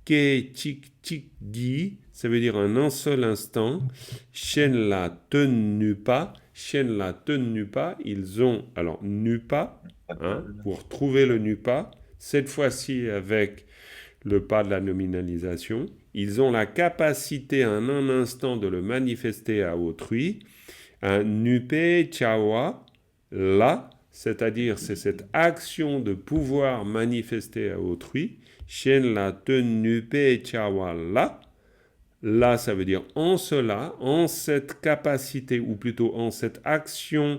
Kechikchigi, ça veut dire en un seul instant. Shenla Tenupa. Shenla Tenupa, ils ont, alors Nupa, pour trouver le Nupa, cette fois-ci avec le pas de la nominalisation, ils ont la capacité en un instant de le manifester à autrui, un Nupe Chawa, là, c'est-à-dire c'est cette action de pouvoir manifester à autrui, Shenla Tenupe Chawa, là, là, ça veut dire en cela, en cette capacité, ou plutôt en cette action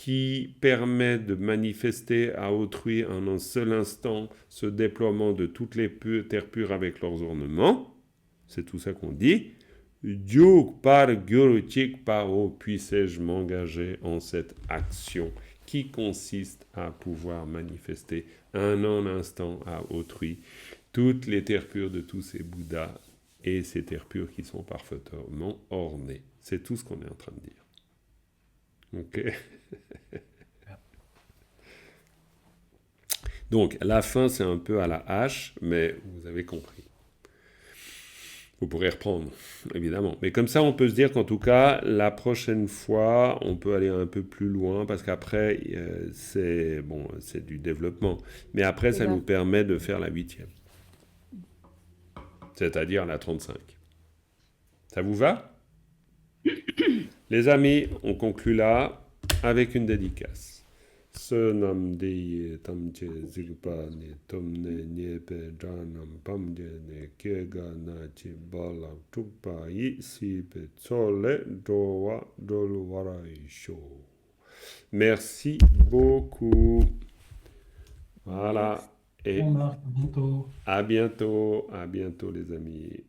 qui permet de manifester à autrui en un seul instant ce déploiement de toutes les terres pures avec leurs ornements. C'est tout ça qu'on dit. Dieu par Gyuruchik Paro, puissais-je m'engager en cette action qui consiste à pouvoir manifester un instant à autrui toutes les terres pures de tous ces Bouddhas et ces terres pures qui sont parfaitement ornées. C'est tout ce qu'on est en train de dire. Ok. Donc, la fin, c'est un peu à la hache, mais vous avez compris. Vous pourrez reprendre, évidemment. Mais comme ça, on peut se dire qu'en tout cas, la prochaine fois, on peut aller un peu plus loin, parce qu'après, c'est du développement. Mais après, ça nous permet de faire la 8e. C'est-à-dire la 35. Ça vous va? Les amis, on conclut là avec une dédicace. Sonam deye tamche zigpa ne tomne niepe janam pamje ne kega na chi bala tukpa yi sipe tsole dowa dolwara isho. Merci beaucoup. Voilà. Et Bon, Marc, à bientôt. à bientôt les amis.